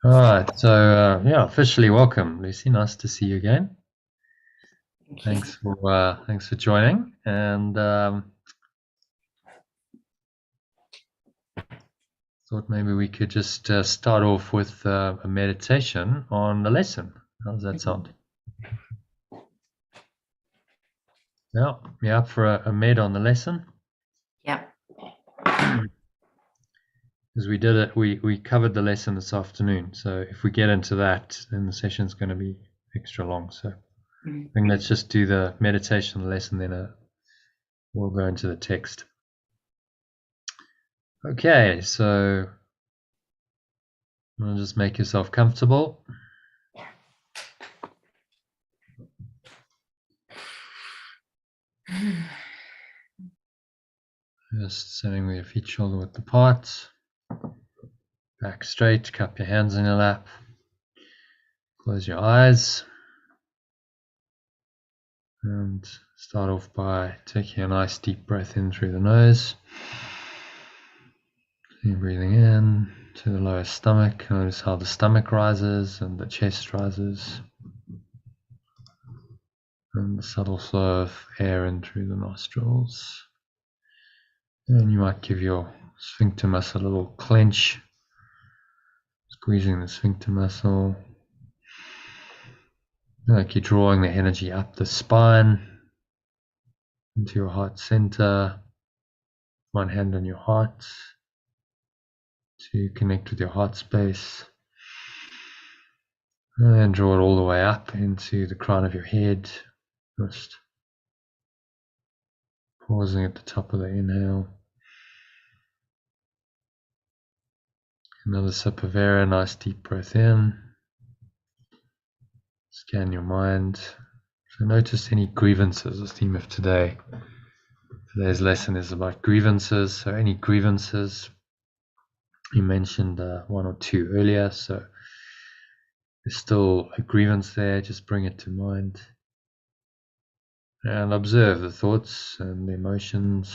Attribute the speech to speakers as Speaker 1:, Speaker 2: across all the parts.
Speaker 1: All right, so yeah, officially welcome, Lucy. Nice to see you again.
Speaker 2: Thank you.
Speaker 1: Thanks for joining. And thought maybe we could just start off with a meditation on the lesson. How does that sound? Yeah, you up for a med on the lesson?
Speaker 2: Yeah.
Speaker 1: Because we did it, we covered the lesson this afternoon. So if we get into that, then the session's going to be extra long. So I think let's just do the meditation on the lesson, then we'll go into the text. Okay, so just make yourself comfortable. Just sitting with your feet shoulder width apart, back straight, cup your hands in your lap, close your eyes, and start off by taking a nice deep breath in through the nose. So you're breathing in to the lower stomach. Notice how the stomach rises and the chest rises, and the subtle flow of air in through the nostrils. And you might give your sphincter muscle a little clench, squeezing the sphincter muscle, like you're drawing the energy up the spine into your heart center. One hand on your heart to connect with your heart space, and draw it all the way up into the crown of your head. Just pausing at the top of the inhale. Another sip of air, a nice deep breath in. Scan your mind. So notice any grievances. The theme of today's lesson is about grievances. So any grievances, you mentioned one or two earlier, so there's still a grievance there, just bring it to mind. And observe the thoughts and the emotions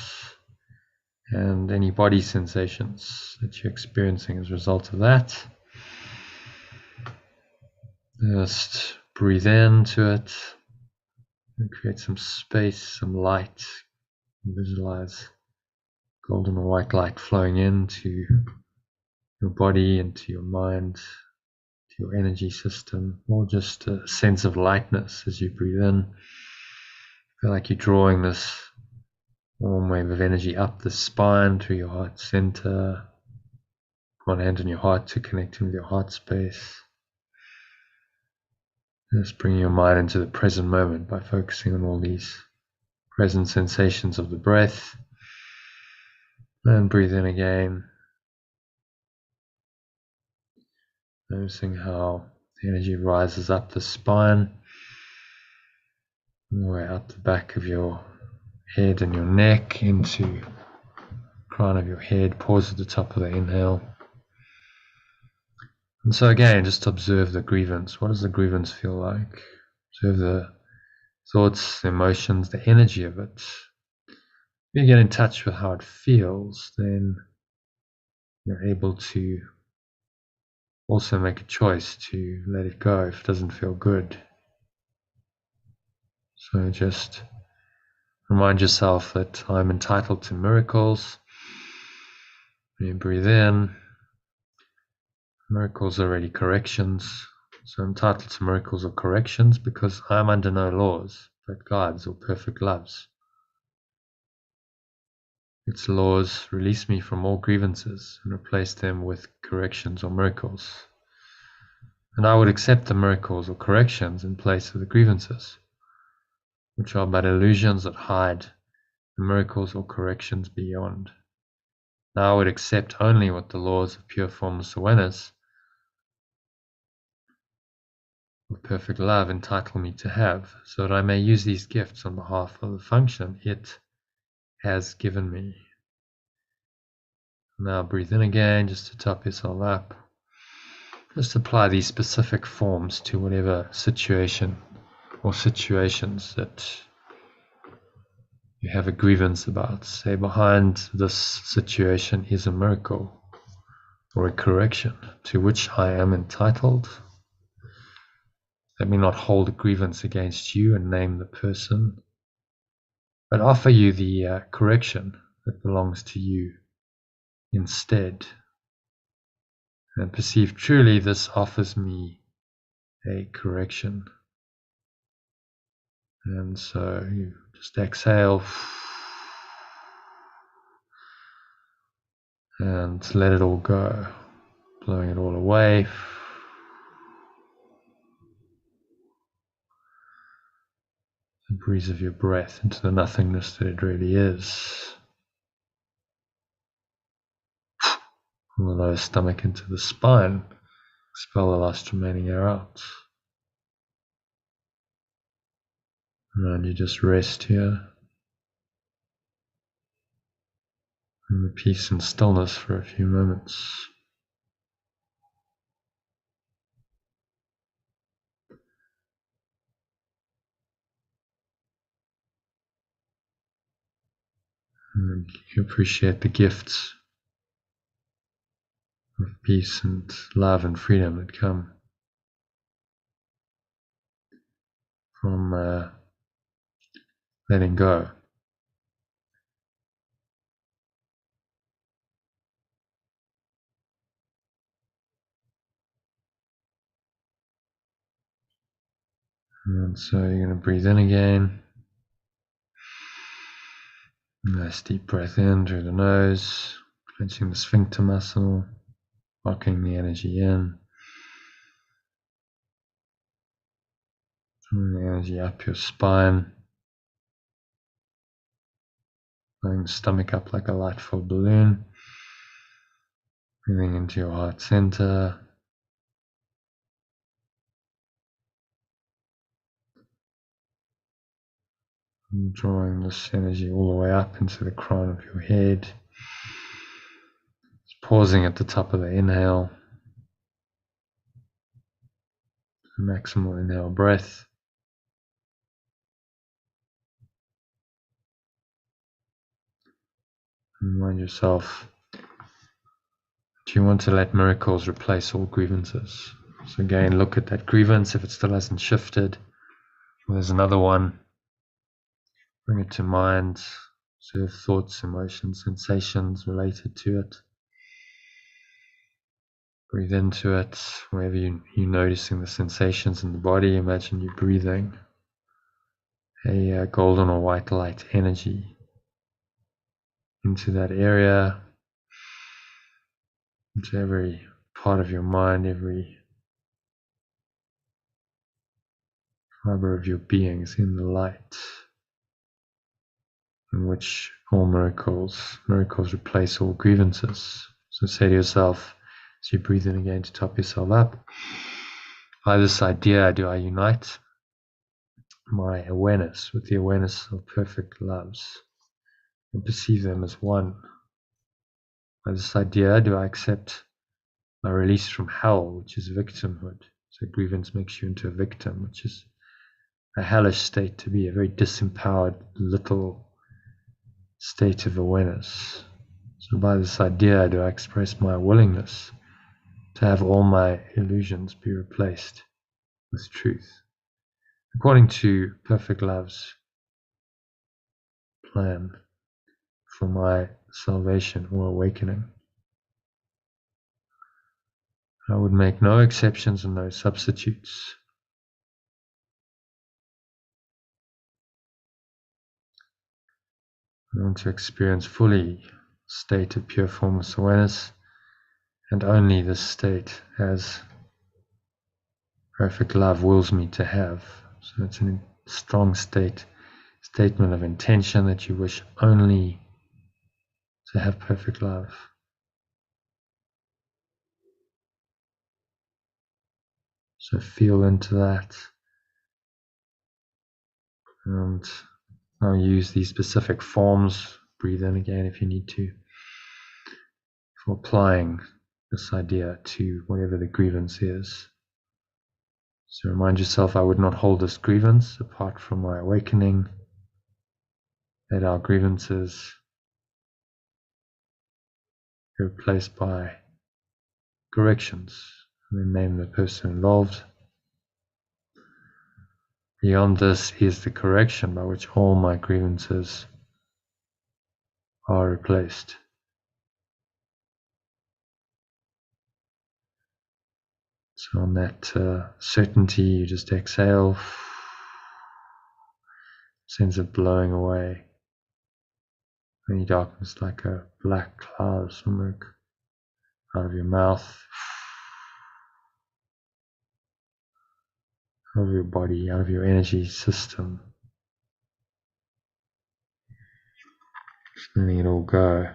Speaker 1: and any body sensations that you're experiencing as a result of that. Just breathe into it and create some space, some light. Visualize golden or white light flowing into your body, into your mind, to your energy system, or just a sense of lightness as you breathe in. Feel like you're drawing this warm wave of energy up the spine through your heart center. One hand on your heart to connect with your heart space. Just bring your mind into the present moment by focusing on all these present sensations of the breath. And breathe in again. Noticing how the energy rises up the spine, all the way out the back of your head and your neck into the crown of your head. Pause at the top of the inhale. And so again, just observe the grievance. What does the grievance feel like? Observe the thoughts, the emotions, the energy of it. If you get in touch with how it feels, then you're able to also make a choice to let it go if it doesn't feel good. So just remind yourself that I'm entitled to miracles. When you breathe in, miracles are already corrections. So I'm entitled to miracles or corrections because I'm under no laws but God's or perfect love's. Its laws release me from all grievances and replace them with corrections or miracles. And I would accept the miracles or corrections in place of the grievances, which are but illusions that hide the miracles or corrections beyond. Now I would accept only what the laws of pure formless awareness of perfect love entitle me to have, so that I may use these gifts on behalf of the function it has given me. Now breathe in again, just to top yourself up. Just apply these specific forms to whatever situation or situations that you have a grievance about. Say, behind this situation is a miracle, or a correction to which I am entitled. Let me not hold a grievance against you and name the person, but offer you the correction that belongs to you instead. And perceive truly this offers me a correction. And so you just exhale and let it all go, blowing it all away. The breeze of your breath into the nothingness that it really is. From the lower stomach into the spine, expel the last remaining air out. And you just rest here in the peace and stillness for a few moments. And you appreciate the gifts of peace and love and freedom that come from letting go. And so you're going to breathe in again. Nice deep breath in through the nose, clenching the sphincter muscle, locking the energy in, drawing the energy up your spine, filling the stomach up like a light full balloon, breathing into your heart center, and drawing this energy all the way up into the crown of your head. Just pausing at the top of the inhale, maximal inhale breath. And remind yourself, do you want to let miracles replace all grievances? So again, look at that grievance. If it still hasn't shifted, there's another one. Bring it to mind. Observe thoughts, emotions, sensations related to it. Breathe into it. Wherever you're noticing the sensations in the body, imagine you breathing a golden or white light energy into that area, into every part of your mind, every fiber of your being is in the light, in which all miracles replace all grievances. So say to yourself, as you breathe in again to top yourself up, by this idea do I unite my awareness with the awareness of perfect loves and perceive them as one. By this idea do I accept my release from hell, which is victimhood. So grievance makes you into a victim, which is a hellish state to be, a very disempowered little state of awareness. So by this idea do I express my willingness to have all my illusions be replaced with truth, according to perfect love's plan for my salvation or awakening. I would make no exceptions and no substitutes. I want to experience fully a state of pure formless awareness, and only this state as perfect love wills me to have. So it's a strong statement of intention that you wish only to have perfect love. So feel into that, and I'll use these specific forms. Breathe in again if you need to, for applying this idea to whatever the grievance is. So remind yourself, I would not hold this grievance apart from my awakening, that our grievances be replaced by corrections, and then name the person involved. Beyond this is the correction by which all my grievances are replaced. So on that certainty, you just exhale, sense of blowing away any darkness like a black cloud of smoke out of your mouth, out of your body, out of your energy system. Just letting it all go.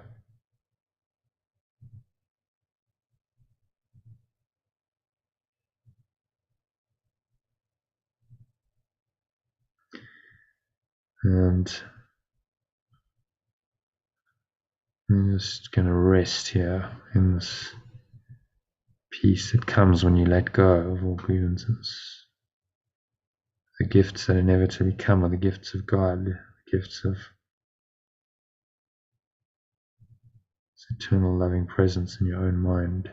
Speaker 1: And I'm just going to rest here in this peace that comes when you let go of all grievances. The gifts that inevitably come are the gifts of God, the gifts of His eternal loving presence in your own mind.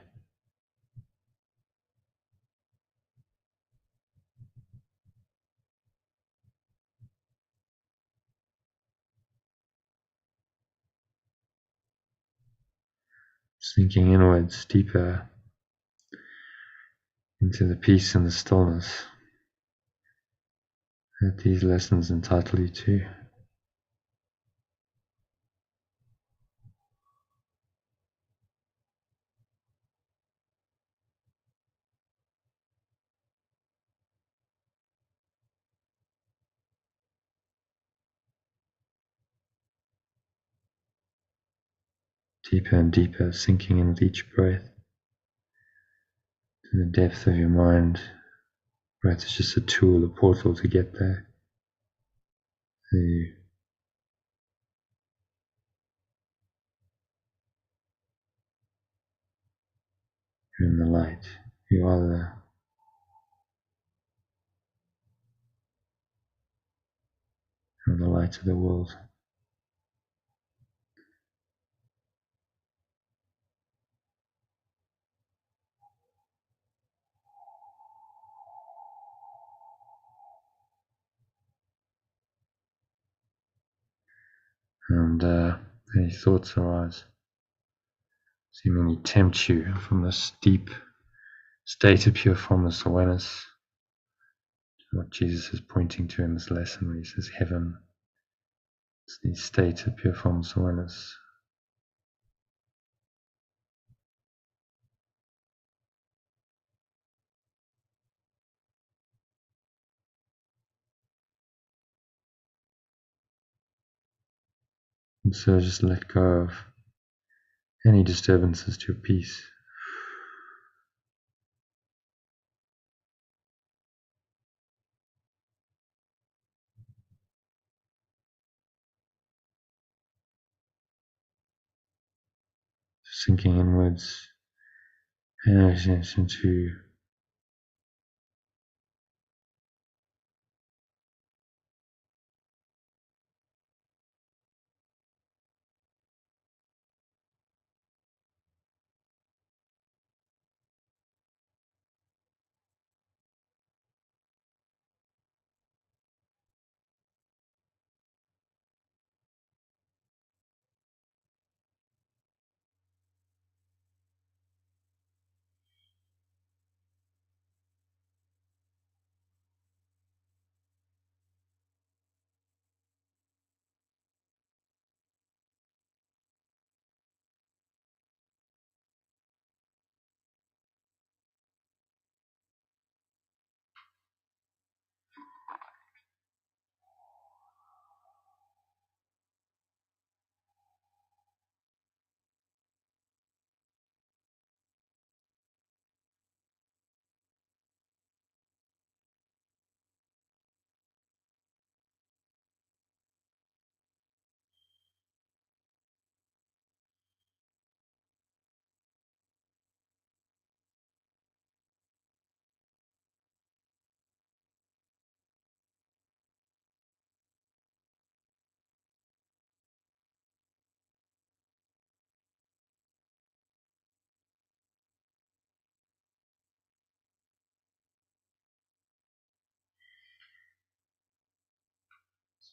Speaker 1: Sinking inwards, deeper into the peace and the stillness that these lessons entitle you to. Deeper and deeper, sinking in with each breath to the depth of your mind. Breath is just a tool, a portal to get there. You're in the light. You are the light of the world. And any thoughts arise, seemingly tempt you from this deep state of pure formless awareness, what Jesus is pointing to in this lesson where he says heaven. It's the state of pure formless awareness. And so just let go of any disturbances to your peace. Sinking inwards, into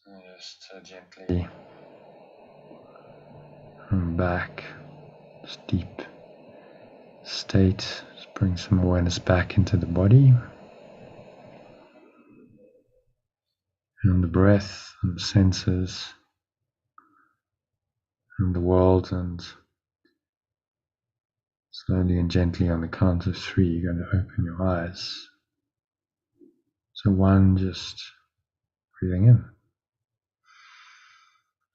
Speaker 1: Just gently and back, just deep state. Just bring some awareness back into the body and the breath and the senses and the world, and slowly and gently on the count of 3, you're going to open your eyes. So 1, just breathing in.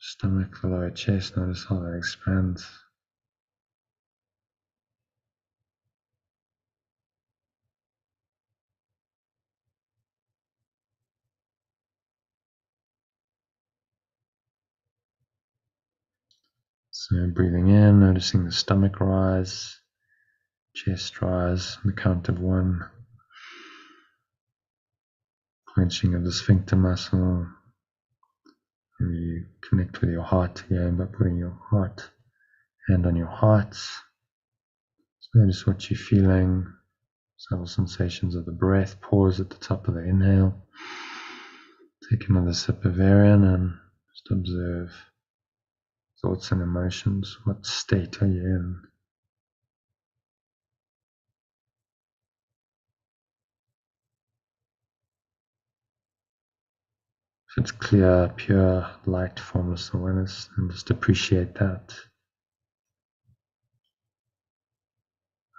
Speaker 1: Stomach, the lower chest, notice how that expands. So breathing in, noticing the stomach rise, chest rise, on the count of 1. Clenching of the sphincter muscle. And you connect with your heart again by putting your hand on your heart. So notice what you're feeling, subtle sensations of the breath. Pause at the top of the inhale. Take another sip of air in and just observe thoughts and emotions. What state are you in? If it's clear, pure, light, formless awareness, and just appreciate that.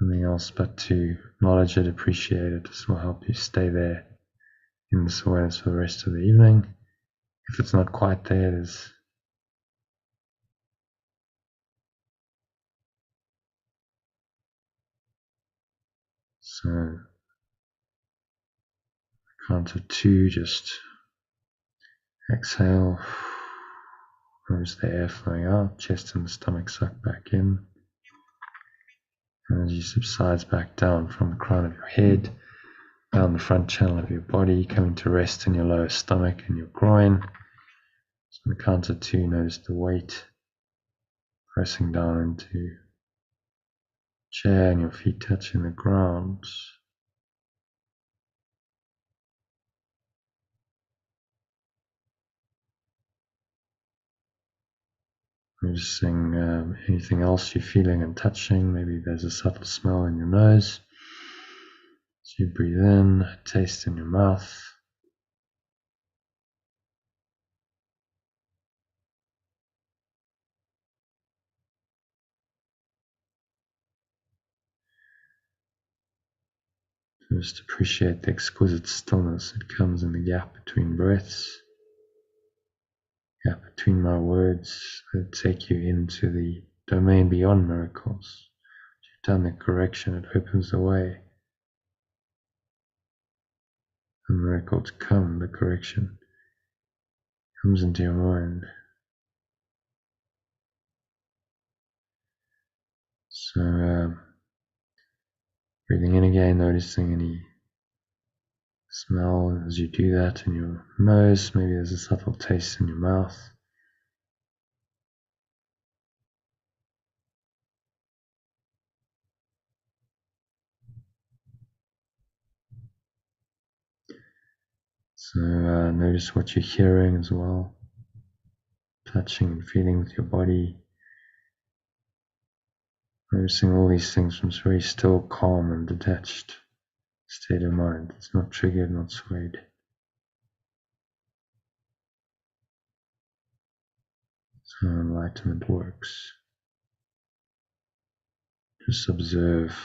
Speaker 1: Nothing else but to acknowledge it, appreciate it. This will help you stay there in this awareness for the rest of the evening. If it's not quite there, there's so count of 2, just exhale. Notice the air flowing out, chest and the stomach suck back in. Energy subsides back down from the crown of your head, down the front channel of your body, coming to rest in your lower stomach and your groin. So on the count of 2, notice the weight pressing down into chair and your feet touching the ground. Noticing anything else you're feeling and touching. Maybe there's a subtle smell in your nose. So you breathe in, taste in your mouth. Just appreciate the exquisite stillness that comes in the gap between breaths, gap between my words that take you into the domain beyond miracles. You've done the correction, it opens the way. The miracle to come, the correction, comes into your mind. So breathing in again, noticing any smell as you do that in your nose. Maybe there's a subtle taste in your mouth. So notice what you're hearing as well, touching and feeling with your body. Noticing all these things from this very still, calm and detached state of mind. It's not triggered, not swayed. That's how enlightenment works. Just observe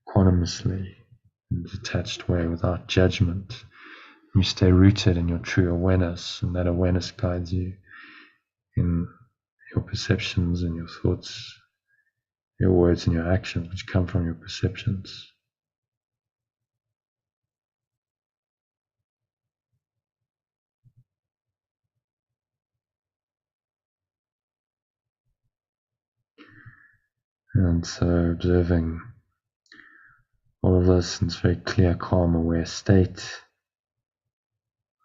Speaker 1: quantumously in a detached way without judgment. You stay rooted in your true awareness, and that awareness guides you in your perceptions and your thoughts, your words and your actions, which come from your perceptions. And so observing all of this in this very clear, calm, aware state.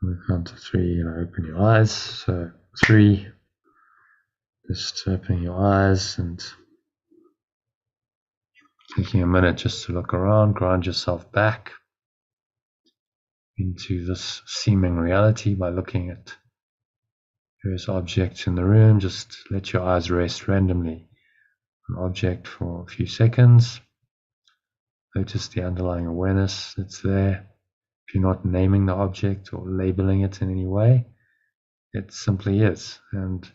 Speaker 1: On the count of 3, open your eyes. So 3, just opening your eyes and taking a minute just to look around, ground yourself back into this seeming reality by looking at various objects in the room. Just let your eyes rest randomly on an object for a few seconds. Notice the underlying awareness that's there. If you're not naming the object or labeling it in any way, it simply is. And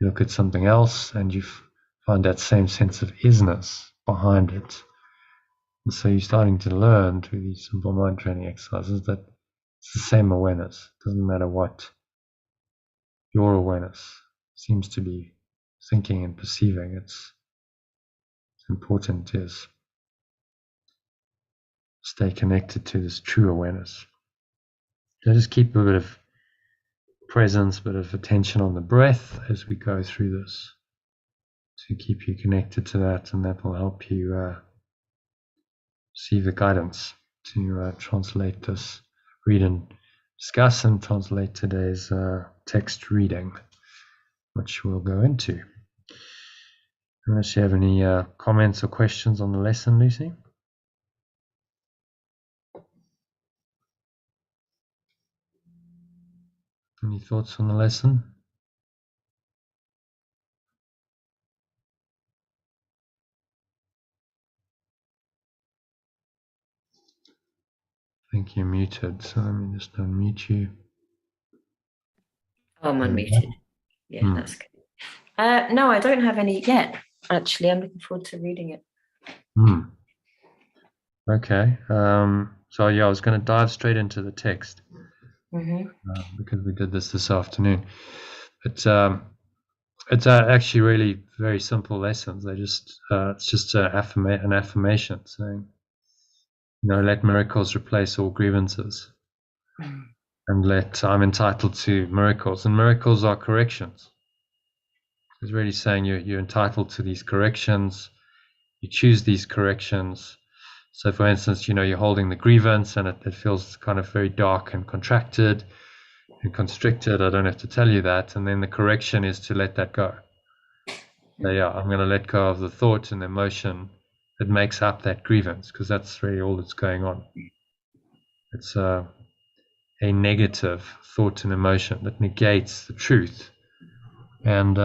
Speaker 1: you look at something else and you find that same sense of isness behind it. And so you're starting to learn through these simple mind training exercises that it's the same awareness. It doesn't matter what your awareness seems to be thinking and perceiving. It's important is stay connected to this true awareness. So just keep a bit of presence, a bit of attention on the breath as we go through this to keep you connected to that, and that will help you receive the guidance to translate this, read and discuss and translate today's text reading, which we'll go into. Unless you have any comments or questions on the lesson, Lucy? Any thoughts on the lesson? I think you're muted, so let me just unmute you.
Speaker 2: Oh, I'm unmuted. Yeah, that's good. No, I don't have any yet. Actually, I'm looking forward to reading it.
Speaker 1: Okay. So yeah, I was going to dive straight into the text because we did this afternoon. But it's actually really very simple lessons. They just it's just an affirmation saying, let miracles replace all grievances, and I'm entitled to miracles, and miracles are corrections. It's really saying you're entitled to these corrections. You choose these corrections. So, for instance, you're holding the grievance, and it feels kind of very dark and contracted and constricted. I don't have to tell you that. And then the correction is to let that go. So, yeah, I'm going to let go of the thought and the emotion that makes up that grievance, because that's really all that's going on. It's a negative thought and emotion that negates the truth. And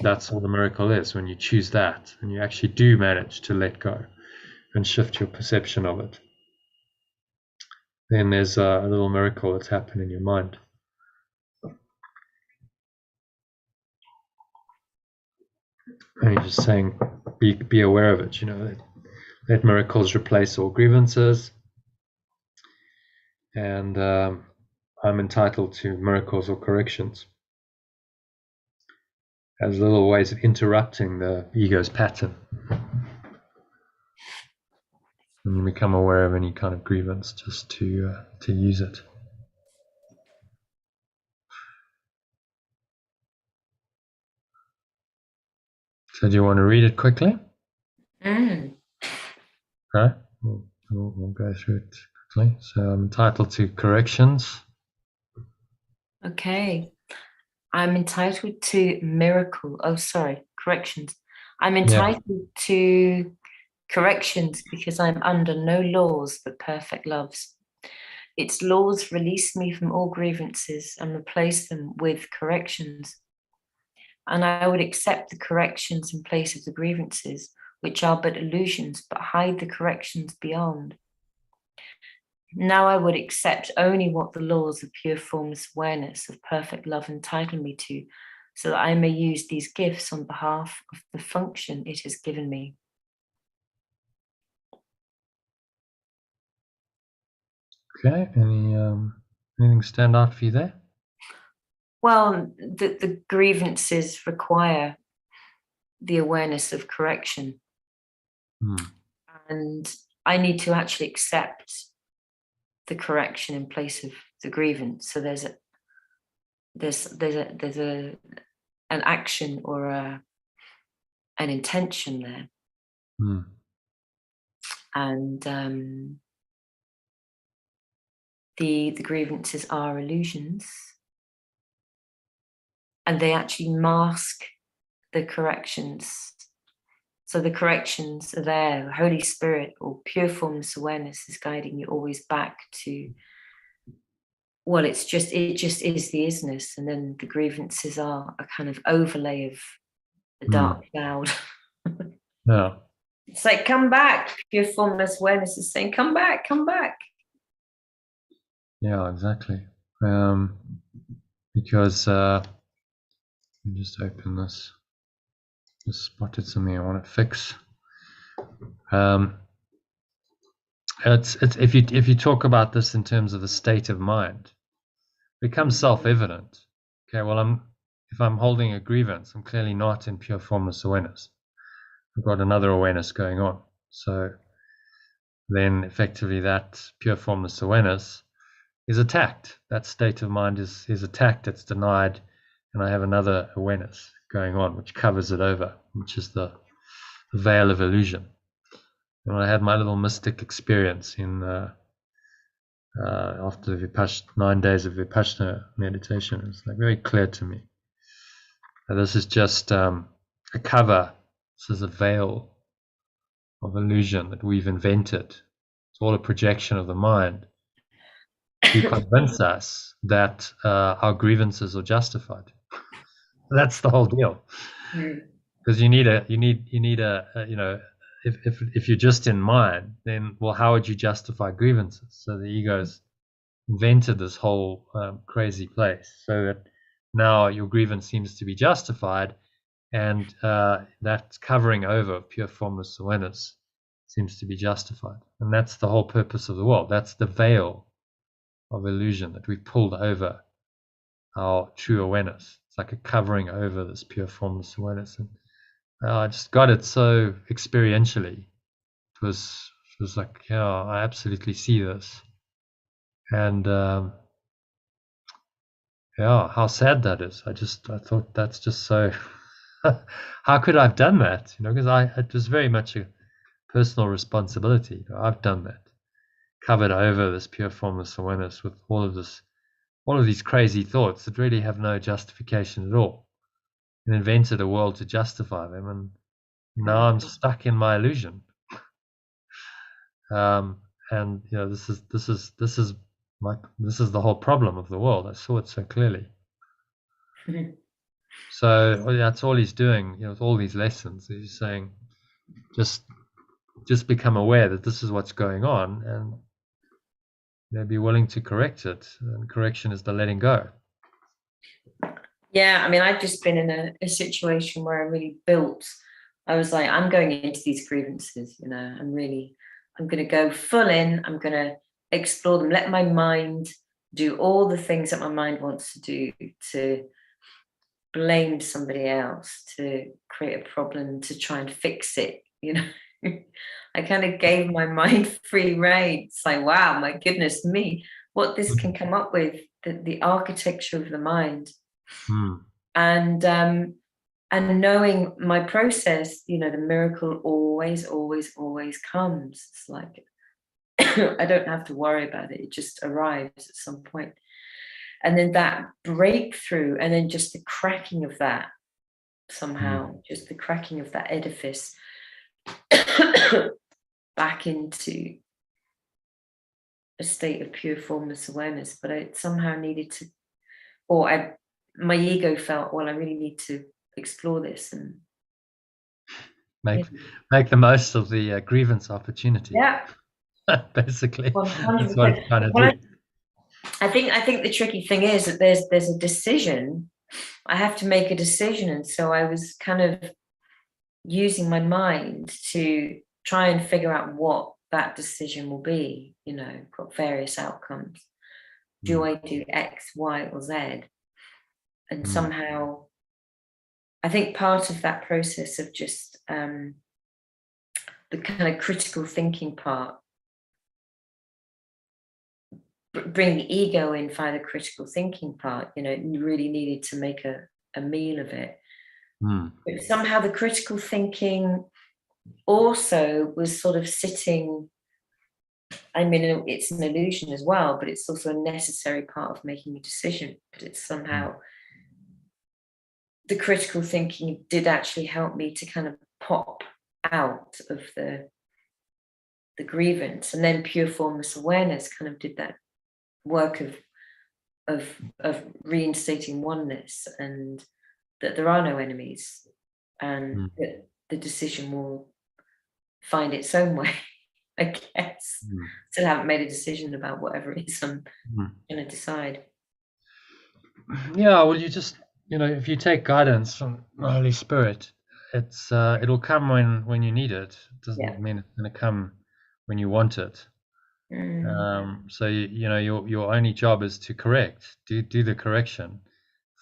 Speaker 1: that's all the miracle is, when you choose that and you actually do manage to let go and shift your perception of it. Then there's a little miracle that's happened in your mind. And you're just saying, be aware of it, let miracles replace all grievances. And I'm entitled to miracles or corrections as little ways of interrupting the ego's pattern. And you become aware of any kind of grievance just to use it. So do you want to read it quickly? Okay, we'll go through it quickly. So I'm entitled to corrections.
Speaker 2: Okay. I'm entitled to corrections. I'm entitled to corrections because I'm under no laws but perfect loves. Its laws release me from all grievances and replace them with corrections. And I would accept the corrections in place of the grievances, which are but illusions, but hide the corrections beyond. Now I would accept only what the laws of pure formless awareness of perfect love entitle me to, so that I may use these gifts on behalf of the function it has given me.
Speaker 1: Okay, anything stand out for you there?
Speaker 2: Well, the grievances require the awareness of correction. And I need to actually accept the correction in place of the grievance. So there's an action or an intention there. And the grievances are illusions, and they actually mask the corrections. So the corrections are there. The Holy Spirit or pure formless awareness is guiding you always back to well, it just is the isness, and then the grievances are a kind of overlay of the dark cloud.
Speaker 1: Yeah.
Speaker 2: It's like, come back. Pure formless awareness is saying, come back, come back.
Speaker 1: Yeah, exactly. Because let me just open this. Just spotted something I want to fix. It's if you talk about this in terms of the state of mind, it becomes self-evident. Okay, well, if I'm holding a grievance, I'm clearly not in pure formless awareness. I've got another awareness going on. So then effectively that pure formless awareness is attacked. That state of mind is attacked, it's denied, and I have another awareness going on which covers it over, which is the veil of illusion. And when I had my little mystic experience in after the 9 days of Vipassana meditation, it's like very clear to me that this is just a cover. This is a veil of illusion that we've invented. It's all a projection of the mind to convince us that our grievances are justified. That's the whole deal. Because you need a you know, if you're just in mind, then well, how would you justify grievances? So the ego's invented this whole crazy place, so that now your grievance seems to be justified, and that covering over of pure formless awareness seems to be justified, and that's the whole purpose of the world. That's the veil of illusion that we've pulled over our true awareness. It's like a covering over this pure formless awareness, and I just got it so experientially. It was like, yeah, I absolutely see this, and yeah, how sad that is. I thought that's just so. How could I have done that? You know, because it was very much a personal responsibility. I've done that, covered over this pure formless awareness with all of these crazy thoughts that really have no justification at all, and invented a world to justify them, and now I'm stuck in my illusion. And you know, this is the whole problem of the world. I saw it so clearly. So that's all he's doing, you know, with all these lessons. He's saying, just become aware that this is what's going on, and you know, be willing to correct it. And correction is the letting go.
Speaker 2: Yeah, I mean, I've just been in a situation where I really built. I was like, I'm going into these grievances, you know, I'm going to go full in. I'm going to explore them, let my mind do all the things that my mind wants to do, to blame somebody else, to create a problem, to try and fix it, you know. I kind of gave my mind free rein. It's like, wow, my goodness me, what this can come up with, the architecture of the mind. And knowing my process, you know, the miracle always comes. It's like, I don't have to worry about it. It just arrives at some point. And then that breakthrough, and then just the cracking of that somehow, just the cracking of that edifice back into a state of pure formless awareness. But I somehow needed to, my ego felt, well, I really need to explore this and
Speaker 1: make the most of the grievance opportunity.
Speaker 2: Yeah,
Speaker 1: basically,
Speaker 2: 100%.
Speaker 1: that's what it's trying to do.
Speaker 2: I think the tricky thing is that there's a decision. I have to make a decision, and so I was kind of using my mind to try and figure out what that decision will be. You know, got various outcomes. Do I do X, Y, or Z? And somehow, I think part of that process of just the kind of critical thinking part, bring the ego in via the critical thinking part, you know, really needed to make a meal of it. But somehow the critical thinking also was sort of sitting, I mean, it's an illusion as well, but it's also a necessary part of making a decision. But it's somehow, the critical thinking did actually help me to kind of pop out of the grievance, and then pure formless awareness kind of did that work of of reinstating oneness, and that there are no enemies, and that the decision will find its own way, I guess. Still haven't made a decision about whatever it is I'm going to decide.
Speaker 1: Yeah, well, you just, if you take guidance from the Holy Spirit, it'll come when you need it. It doesn't mean it's going to come when you want it. So your only job is to correct, do the correction,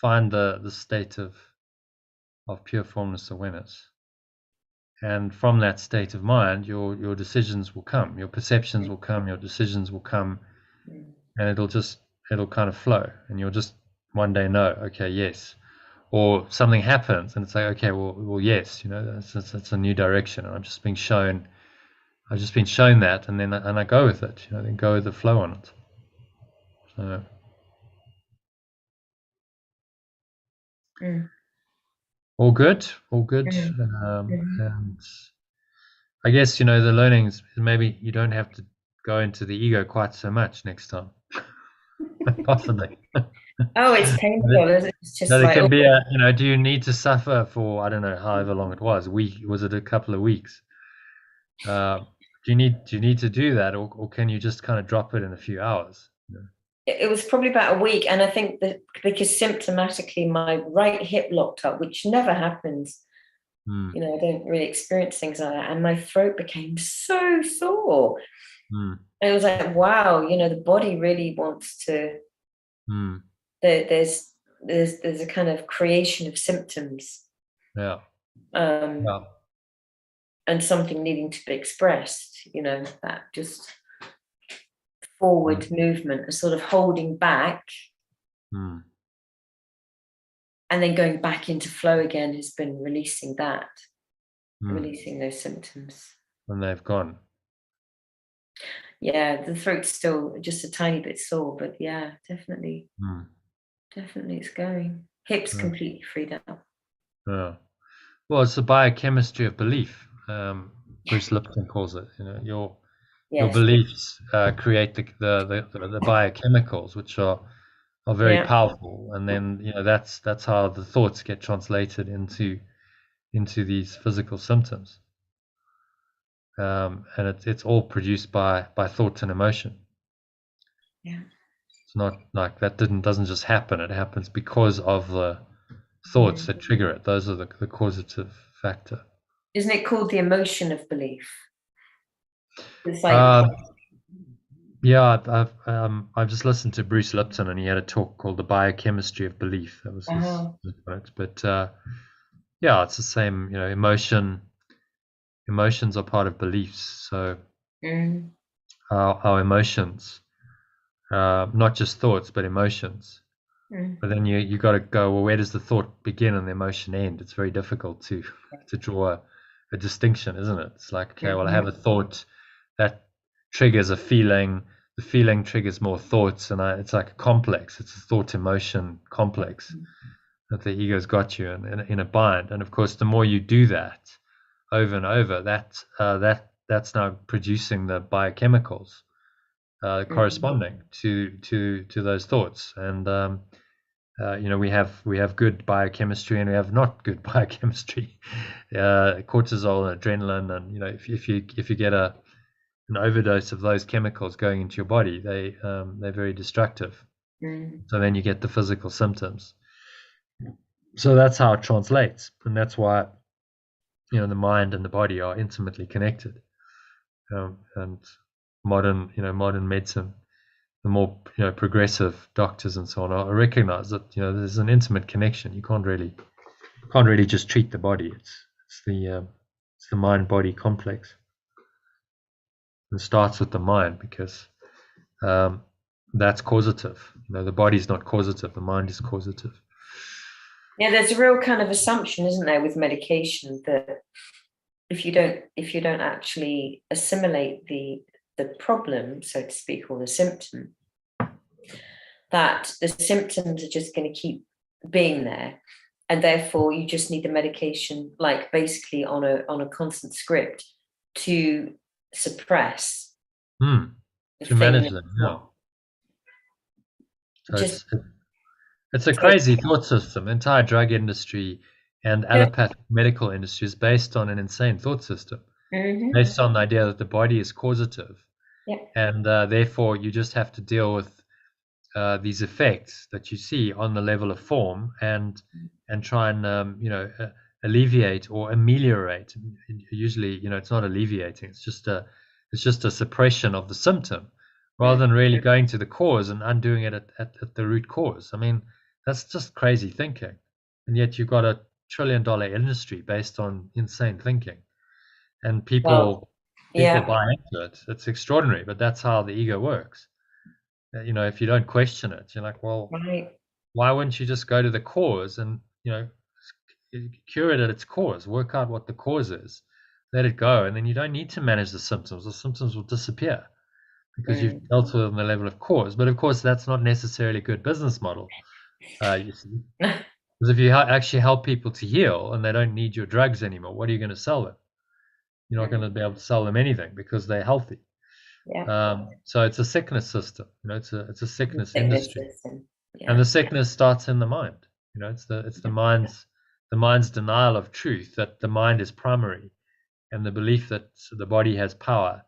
Speaker 1: find the state of pure formless awareness, and from that state of mind, your decisions will come, your perceptions will come, your decisions will come, and it'll kind of flow, and you'll just one day know, okay, yes, or something happens, and it's like, okay, well, yes, that's a new direction, and I've just been shown that, and then I go with it, then go with the flow on it. So. All good. And I guess, the learnings, maybe you don't have to go into the ego quite so much next time. Possibly.
Speaker 2: Oh, it's painful. It's just
Speaker 1: it
Speaker 2: like,
Speaker 1: can be do you need to suffer for, I don't know, however long it was, was it a couple of weeks? Do you need to do that, or can you just kind of drop it in a few hours?
Speaker 2: It was probably about a week, and I think that because symptomatically my right hip locked up, which never happens. I don't really experience things like that, and my throat became so sore. And it was like, wow, the body really wants to. There's a kind of creation of symptoms.
Speaker 1: Yeah.
Speaker 2: And something needing to be expressed. That just forward movement, a sort of holding back, and then going back into flow again has been releasing that, releasing those symptoms.
Speaker 1: And they've gone.
Speaker 2: Yeah, the throat's still just a tiny bit sore, but yeah, definitely it's going. Hips completely freed up.
Speaker 1: Yeah. Well, it's the biochemistry of belief. Bruce Lipton calls it. Your beliefs create the biochemicals, which are very powerful, and then that's how the thoughts get translated into these physical symptoms. And it's all produced by thought and emotion.
Speaker 2: Yeah.
Speaker 1: It's not like that doesn't just happen. It happens because of the thoughts that trigger it. Those are the causative factor.
Speaker 2: Isn't it called the emotion of belief? It's like
Speaker 1: yeah, I've just listened to Bruce Lipton, and he had a talk called the Biochemistry of Belief. That was his quote. But yeah, it's the same. Emotions are part of beliefs. So our emotions, not just thoughts, but emotions. But then you got to go, well, where does the thought begin and the emotion end? It's very difficult to draw a distinction, isn't it? It's like, okay, well, I have a thought that triggers a feeling. The feeling triggers more thoughts, and it's like a complex. It's a thought-emotion complex that the ego's got you in a bind. And of course, the more you do that over and over, that's now producing the biochemicals corresponding to those thoughts. And we have good biochemistry, and we have not good biochemistry. Cortisol and adrenaline, and if you get an overdose of those chemicals going into your body, they're very destructive. So then you get the physical symptoms. So that's how it translates, and that's why the mind and the body are intimately connected. And modern medicine, the more progressive doctors and so on, recognize that there's an intimate connection. You can't really just treat the body. It's the mind-body complex. It starts with the mind, because that's causative. The body's not causative, the mind is causative.
Speaker 2: Yeah, there's a real kind of assumption, isn't there, with medication, that if you don't actually assimilate the problem, so to speak, or the symptom, that the symptoms are just going to keep being there, and therefore you just need the medication, like basically on a constant script, to suppress
Speaker 1: to manage them. So
Speaker 2: Just
Speaker 1: it's a crazy thought system. The entire drug industry and allopathic medical industry is based on an insane thought system, based on the idea that the body is causative, and therefore you just have to deal with these effects that you see on the level of form and try and alleviate or ameliorate. Usually, it's not alleviating; it's just a suppression of the symptom, rather than really going to the cause and undoing it at the root cause. I mean, that's just crazy thinking, and yet you've got a trillion-dollar industry based on insane thinking, and people buy into it. It's extraordinary, but that's how the ego works. If you don't question it, you're like, well, why wouldn't you just go to the cause and, cure it at its cause, work out what the cause is, let it go, and then you don't need to manage the symptoms. The symptoms will disappear because you've dealt with them on the level of cause. But of course, that's not necessarily a good business model, you see. Because if you actually help people to heal and they don't need your drugs anymore, what are you going to sell them? You're not going to be able to sell them anything because they're healthy. So it's a sickness system. It's a sickness industry, and the sickness starts in the mind. It's the mind's denial of truth, that the mind is primary, and the belief that the body has power,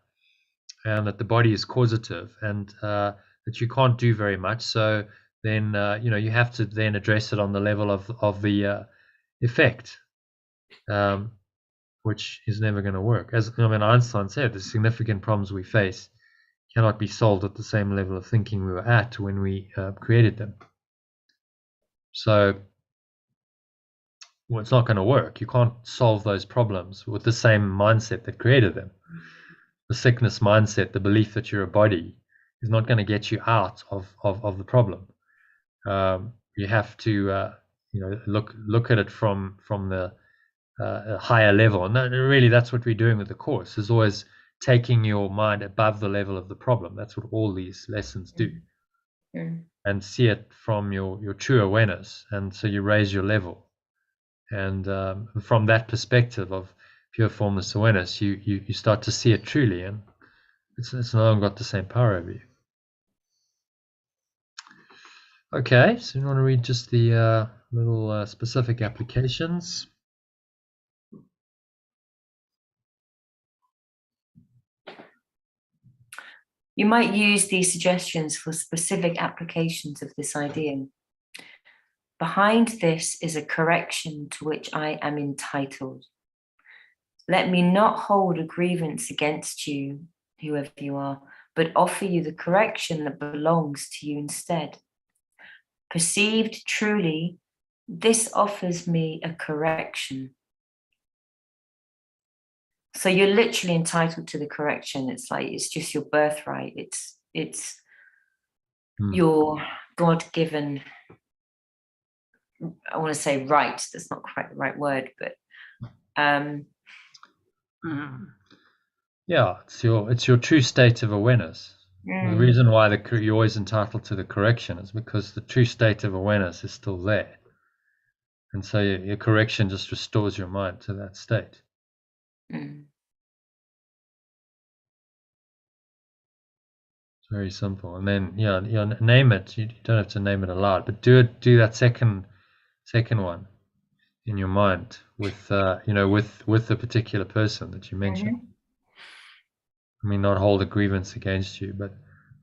Speaker 1: and that the body is causative, and that you can't do very much. So then you have to then address it on the level of the effect, which is never going to work. As Einstein said, the significant problems we face cannot be solved at the same level of thinking we were at when we created them. So it's not going to work. You can't solve those problems with the same mindset that created them. The sickness mindset, the belief that you're a body, is not going to get you out of the problem. You have to look at it from the a higher level, and really that's what we're doing with the course, is always taking your mind above the level of the problem. That's what all these lessons do, and see it from your true awareness. And so you raise your level, and from that perspective of pure formless awareness, you start to see it truly, and it's no longer got the same power over you. Okay, so you want to read just the little specific applications.
Speaker 2: You might use these suggestions for specific applications of this idea. Behind this is a correction to which I am entitled. Let me not hold a grievance against you, whoever you are, but offer you the correction that belongs to you instead. Perceived truly, this offers me a correction. So you're literally entitled to the correction. It's just your birthright. It's your God-given, I want to say right. That's not quite the right word, but
Speaker 1: yeah, it's your true state of awareness. The reason why you're always entitled to the correction is because the true state of awareness is still there, and so your correction just restores your mind to that state. Very simple. And then name it. You don't have to name it aloud, but do that second one in your mind with with the particular person that you mentioned. I mean, not hold a grievance against you, but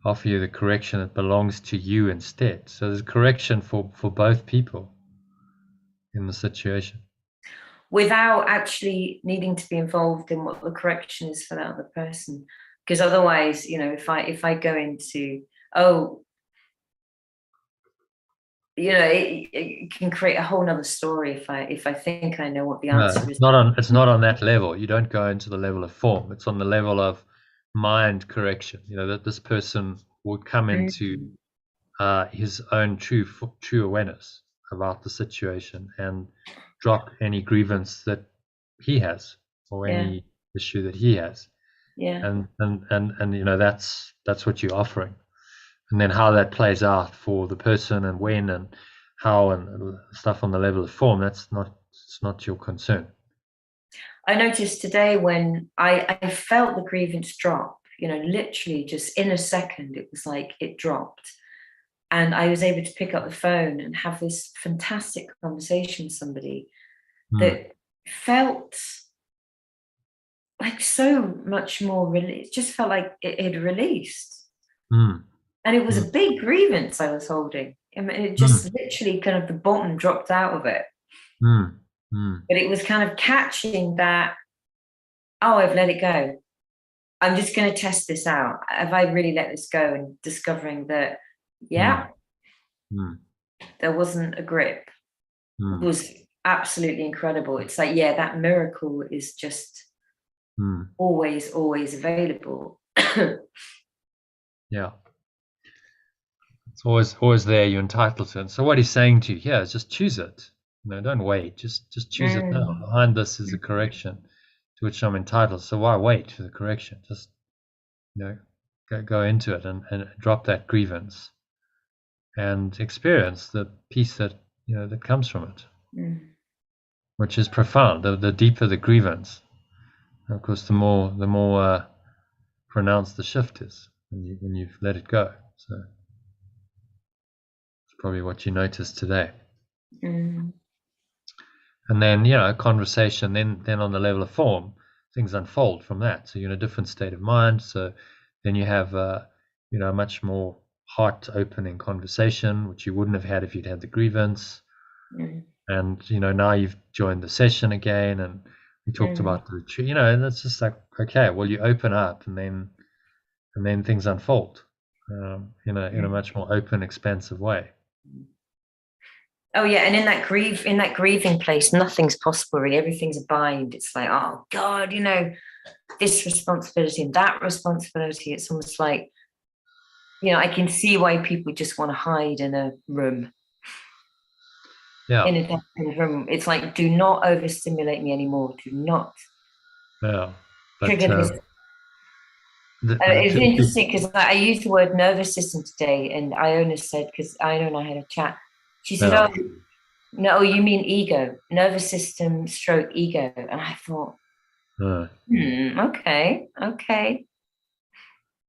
Speaker 1: offer you the correction that belongs to you instead. So there's correction for both people in the situation,
Speaker 2: without actually needing to be involved in what the correction is for that other person. Because otherwise, if I go into, it can create a whole nother story if I think I know what the answer is.
Speaker 1: It's not on that level. You don't go into the level of form. It's on the level of mind correction. That this person would come into his own true awareness about the situation and drop any grievance that he has or any issue that he has. And that's what you're offering. And then how that plays out for the person and when and how and stuff on the level of form, it's not your concern.
Speaker 2: I noticed today when I felt the grievance drop, literally just in a second, it was like it dropped. And I was able to pick up the phone and have this fantastic conversation with somebody that felt like so much more it just felt like it had released. And it was a big grievance I was holding. I mean, it just literally kind of the bottom dropped out of it. But it was kind of catching that, oh, I've let it go. I'm just going to test this out. Have I really let this go? And discovering that, there wasn't a grip. It was absolutely incredible. It's like, yeah, that miracle is just always, always available.
Speaker 1: Yeah. It's always there. You're entitled to it. So what he's saying to you here is just choose it. Don't wait. Just choose it now. Behind this is a correction to which I'm entitled. So why wait for the correction? Just go into it and drop that grievance and experience the peace that that comes from it, which is profound. The deeper the grievance, of course, the more pronounced the shift is when you've let it go. So it's probably what you noticed today. And then conversation. Then on the level of form, things unfold from that. So you're in a different state of mind. So then you have a much more heart-opening conversation, which you wouldn't have had if you'd had the grievance. And now you've joined the session again, and we talked about the retreat. And it's just like, okay, well, you open up, and then things unfold in a much more open, expansive way.
Speaker 2: Oh yeah, and in that grieving place, nothing's possible really. Everything's a bind. It's like, oh God, this responsibility and that responsibility. It's almost like, I can see why people just want to hide in a room.
Speaker 1: Yeah.
Speaker 2: In a darkened room. It's like, do not overstimulate me anymore. Do not trigger this. It's interesting because I used the word nervous system today, and Iona said, because Iona and I had a chat, she said, oh, no, you mean ego, nervous system stroke ego. And I thought, okay.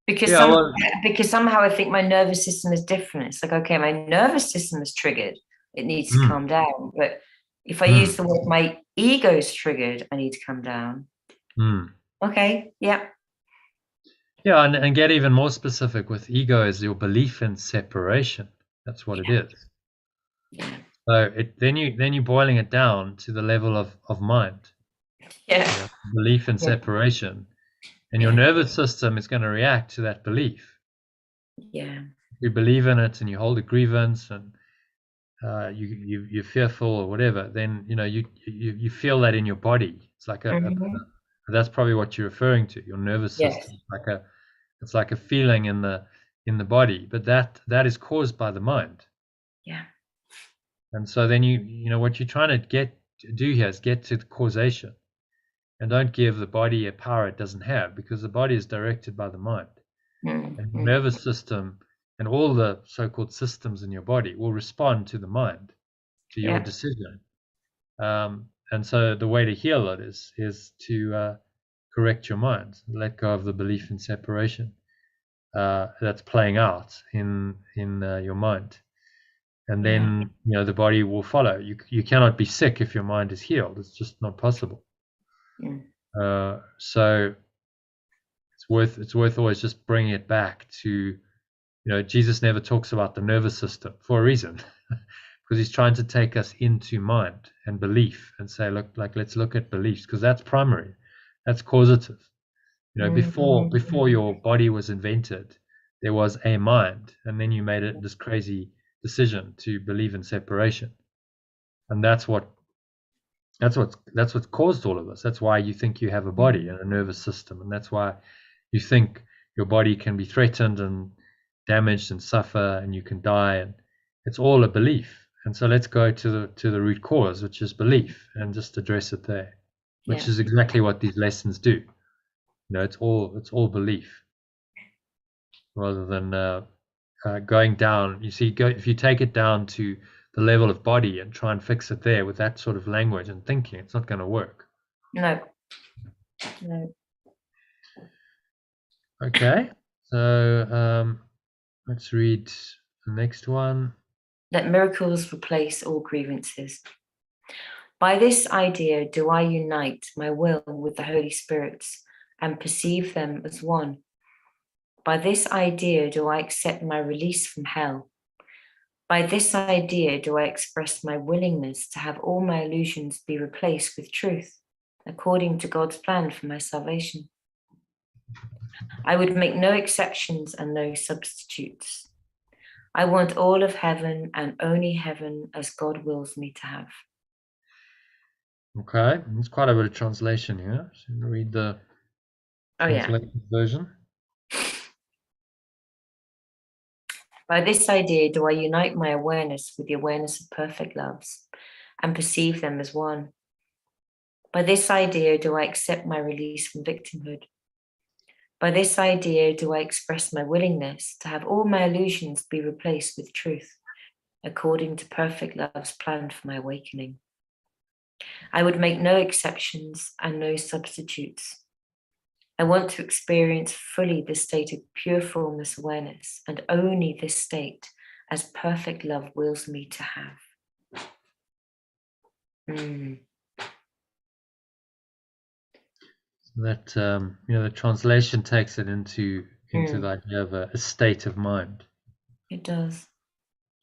Speaker 2: Because somehow I think my nervous system is different. It's like, okay, my nervous system is triggered. It needs to calm down. But if I use the word my ego is triggered, I need to calm down. Okay, yeah.
Speaker 1: Yeah, and get even more specific with ego is your belief in separation. That's what it is.
Speaker 2: Yeah.
Speaker 1: So then you're boiling it down to the level of mind.
Speaker 2: Yeah.
Speaker 1: Belief in separation. And your nervous system is going to react to that belief.
Speaker 2: Yeah.
Speaker 1: You believe in it and you hold a grievance and you're fearful or whatever, then you feel that in your body. It's like that's probably what you're referring to. Your nervous system. Yes. It's like a feeling in the body, but that is caused by the mind.
Speaker 2: Yeah.
Speaker 1: And so then what you're trying to do here is get to the causation, and don't give the body a power it doesn't have, because the body is directed by the mind. And the nervous system and all the so-called systems in your body will respond to the mind, to your decision. And so the way to heal it is to correct your mind, let go of the belief in separation that's playing out in your mind, and then the body will follow. You cannot be sick if your mind is healed. It's just not possible. So it's worth always just bringing it back to, Jesus never talks about the nervous system for a reason, because he's trying to take us into mind and belief and say, let's look at beliefs, because that's primary, that's causative. Before your body was invented, there was a mind, and then you made it this crazy decision to believe in separation, and that's what caused all of this. That's why you think you have a body and a nervous system, and that's why you think your body can be threatened and damaged and suffer, and you can die, and it's all a belief. And so let's go to the root cause, which is belief, and just address it there, which is exactly what these lessons do. It's all belief, rather than going down. You see, if you take it down to the level of body and try and fix it there with that sort of language and thinking, it's not going to work.
Speaker 2: No.
Speaker 1: Okay, so let's read The next one.
Speaker 2: Let miracles replace all grievances. By this idea do I unite my will with the Holy Spirit's and perceive them as one. By this idea do I accept my release from hell. By this idea do I express my willingness to have all my illusions be replaced with truth, according to God's plan for my salvation. I would make no exceptions and no substitutes. I want all of heaven and only heaven as God wills me to have.
Speaker 1: Okay, it's quite a bit of translation here. So read the translated version.
Speaker 2: By this idea do I unite my awareness with the awareness of perfect loves and perceive them as one. By this idea do I accept my release from victimhood. By this idea do I express my willingness to have all my illusions be replaced with truth, according to perfect love's plan for my awakening. I would make no exceptions and no substitutes. I want to experience fully the state of pure formless awareness, and only this state as perfect love wills me to have.
Speaker 1: That the translation takes it into the idea of a state of mind.
Speaker 2: It does.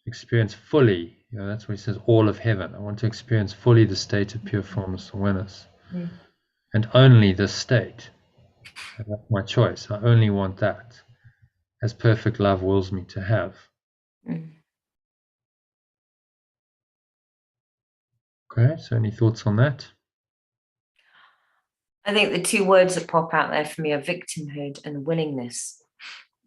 Speaker 1: Experience fully. That's what he says. All of heaven. I want to experience fully the state of pure formless awareness, and only this state. And that's my choice. I only want that, as perfect love wills me to have. Okay. So, any thoughts on that?
Speaker 2: I think the two words that pop out there for me are victimhood and willingness,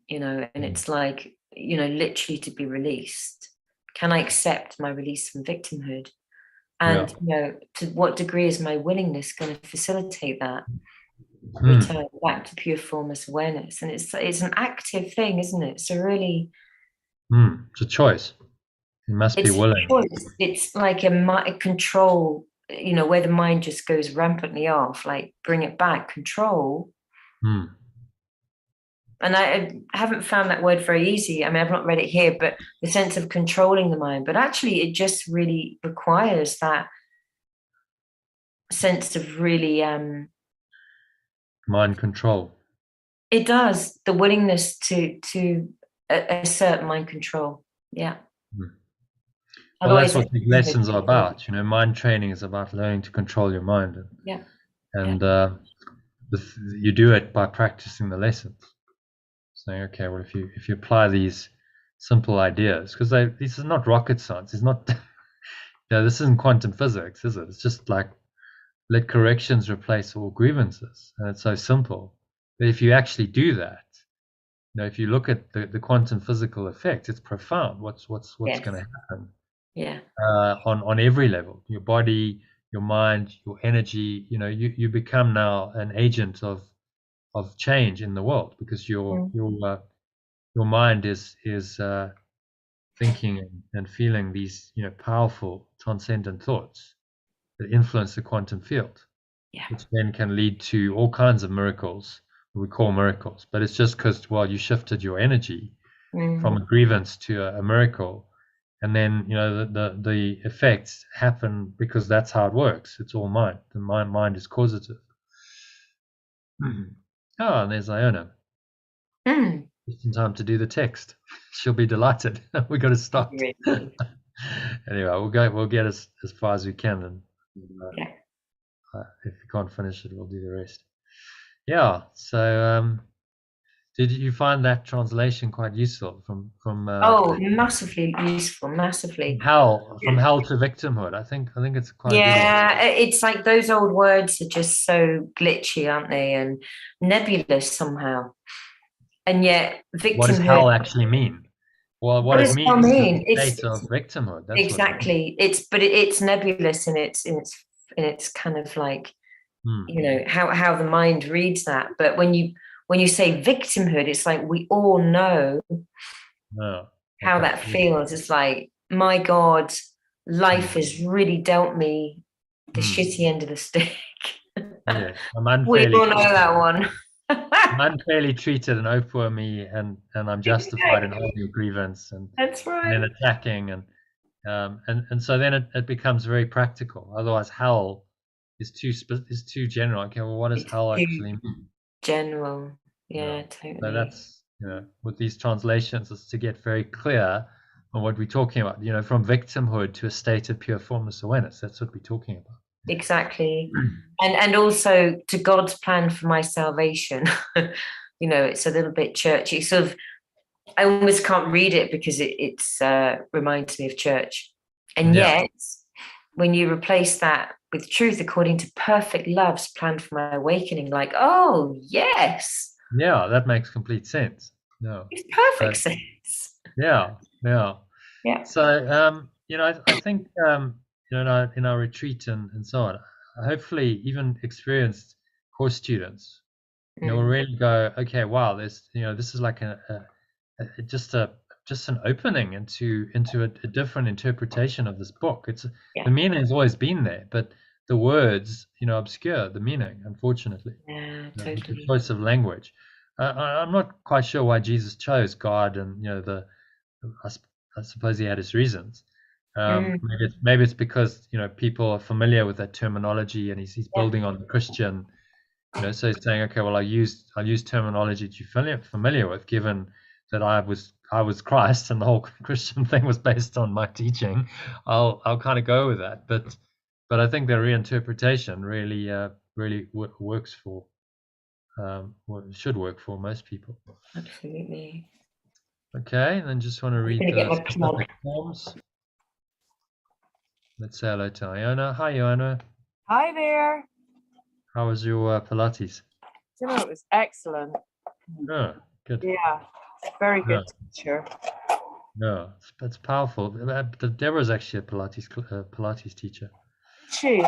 Speaker 2: and it's like, literally to be released. Can I accept my release from victimhood? And, to what degree is my willingness going to facilitate that return back to pure formless awareness? And it's an active thing, isn't it? So really...
Speaker 1: It's a choice. You must be willing.
Speaker 2: It's like a control, where the mind just goes rampantly off, like bring it back, control. And I haven't found that word very easy. I mean, I've not read it here, but the sense of controlling the mind. But actually, it just really requires that sense of really...
Speaker 1: mind control.
Speaker 2: It does. The willingness to assert mind control. Yeah.
Speaker 1: Well, that's what the lessons are about. Mind training is about learning to control your mind. You do it by practicing the lessons. Saying, okay, well, if you apply these simple ideas, because this is not rocket science. It's not. This isn't quantum physics, is it? It's just like let corrections replace all grievances, and it's so simple. But if you actually do that, if you look at the quantum physical effect, it's profound. What's going to happen?
Speaker 2: Yeah.
Speaker 1: On every level, your body, your mind, your energy. You become now an agent of change in the world, because your mind is thinking and feeling these powerful transcendent thoughts that influence the quantum field, which then can lead to all kinds of miracles we call miracles. But it's just because you shifted your energy from a grievance to a miracle, and then the effects happen because that's how it works. It's all mind. The mind is causative. Oh, and there's Iona. Just in time to do the text. She'll be delighted. We got to stop. Anyway, we'll get as far as we can, and if we can't finish it, we'll do the rest. Yeah. So, did you find that translation quite useful? From
Speaker 2: massively useful, massively.
Speaker 1: From hell to victimhood. I think it's quite.
Speaker 2: Yeah, it's like those old words are just so glitchy, aren't they, and nebulous somehow. And yet, victimhood. What
Speaker 1: does hell actually mean? Well, what it means is the state of victimhood. That's
Speaker 2: exactly. It's nebulous in its kind of like, how the mind reads that. But when you say victimhood, it's like we all know how that feels. It's like, my God, life has really dealt me the shitty end of the stick.
Speaker 1: Yeah,
Speaker 2: we all know that one.
Speaker 1: I'm unfairly treated and oh poor me, and I'm justified in holding a grievance and
Speaker 2: That's
Speaker 1: then
Speaker 2: right.
Speaker 1: attacking and so then it becomes very practical. Otherwise, hell is too general. Okay, well, what does
Speaker 2: It's
Speaker 1: hell
Speaker 2: too
Speaker 1: actually mean?
Speaker 2: general.
Speaker 1: Yeah.
Speaker 2: Yeah,
Speaker 1: So
Speaker 2: totally.
Speaker 1: that's with these translations, is to get very clear on what we're talking about. From victimhood to a state of pure formless awareness. That's what we're talking about.
Speaker 2: Exactly. And also to God's plan for my salvation. It's a little bit churchy. Sort of, I almost can't read it because it's reminds me of church. And
Speaker 1: Yeah.
Speaker 2: yet, when you replace that with truth according to perfect love's plan for my awakening, like, oh yes,
Speaker 1: Yeah, that makes complete sense. Yeah.
Speaker 2: it's perfect
Speaker 1: So
Speaker 2: sense.
Speaker 1: yeah, yeah.
Speaker 2: Yeah.
Speaker 1: So I think in our retreat and so on, hopefully even experienced course students, will
Speaker 2: Mm.
Speaker 1: really go, okay, wow, this is like just an opening into a different interpretation of this book.
Speaker 2: Yeah.
Speaker 1: The meaning has always been there, but the words, obscure the meaning, unfortunately,
Speaker 2: Yeah,
Speaker 1: with the
Speaker 2: totally.
Speaker 1: choice of language. I'm not quite sure why Jesus chose God, and I, I suppose he had his reasons.
Speaker 2: Mm.
Speaker 1: Maybe it's because people are familiar with that terminology, and he's
Speaker 2: Yeah.
Speaker 1: building on the Christian. So he's saying, okay, well, I'll use terminology that you're familiar with, given that I was Christ, and the whole Christian thing was based on my teaching. I'll kind of go with that, but I think the reinterpretation really works for should work for most people.
Speaker 2: Absolutely.
Speaker 1: Okay, and then just want to
Speaker 2: I'm
Speaker 1: read
Speaker 2: gonna get
Speaker 1: the
Speaker 2: my plug.
Speaker 1: specific forms. Let's say hello to Iona. Hi, Iona.
Speaker 3: Hi there.
Speaker 1: How was your Pilates?
Speaker 3: It was excellent.
Speaker 1: Oh, good.
Speaker 3: Yeah, very
Speaker 1: Yeah,
Speaker 3: good teacher.
Speaker 1: yeah, it's powerful. Deborah's actually a Pilates teacher.
Speaker 3: She,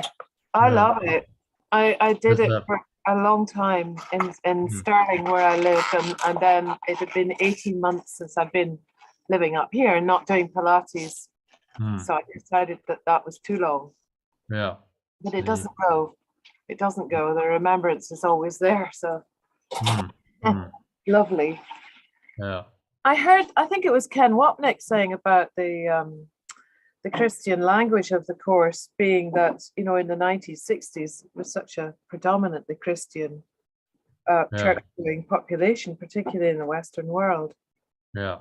Speaker 3: I
Speaker 1: Yeah,
Speaker 3: love it. I did
Speaker 1: there's
Speaker 3: it
Speaker 1: a
Speaker 3: for a long time in
Speaker 1: mm,
Speaker 3: Stirling where I live, and then it had been 18 months since I've been living up here and not doing Pilates.
Speaker 1: mm,
Speaker 3: So I decided that that was too long.
Speaker 1: yeah.
Speaker 3: But
Speaker 1: So
Speaker 3: it doesn't go. It doesn't go. The remembrance is always there. So
Speaker 1: mm, mm,
Speaker 3: lovely.
Speaker 1: yeah,
Speaker 3: I think it was Ken Wapnick saying about the Christian language of the course being that, in the 1960s was such a predominantly Christian
Speaker 1: yeah,
Speaker 3: church-going population, particularly in the Western world.
Speaker 1: yeah,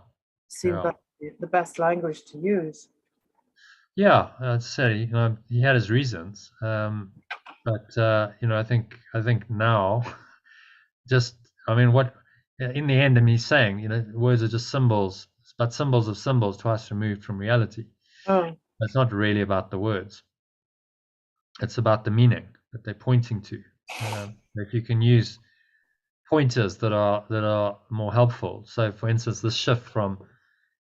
Speaker 3: Seemed
Speaker 1: yeah.
Speaker 3: like the best language to use.
Speaker 1: Yeah, I'd say he had his reasons, but I think now, just I mean, what in the end, he's saying, words are just symbols, but symbols of symbols twice removed from reality.
Speaker 3: Oh,
Speaker 1: It's not really about the words; it's about the meaning that they're pointing to. If you can use pointers that are more helpful. So, for instance, the shift from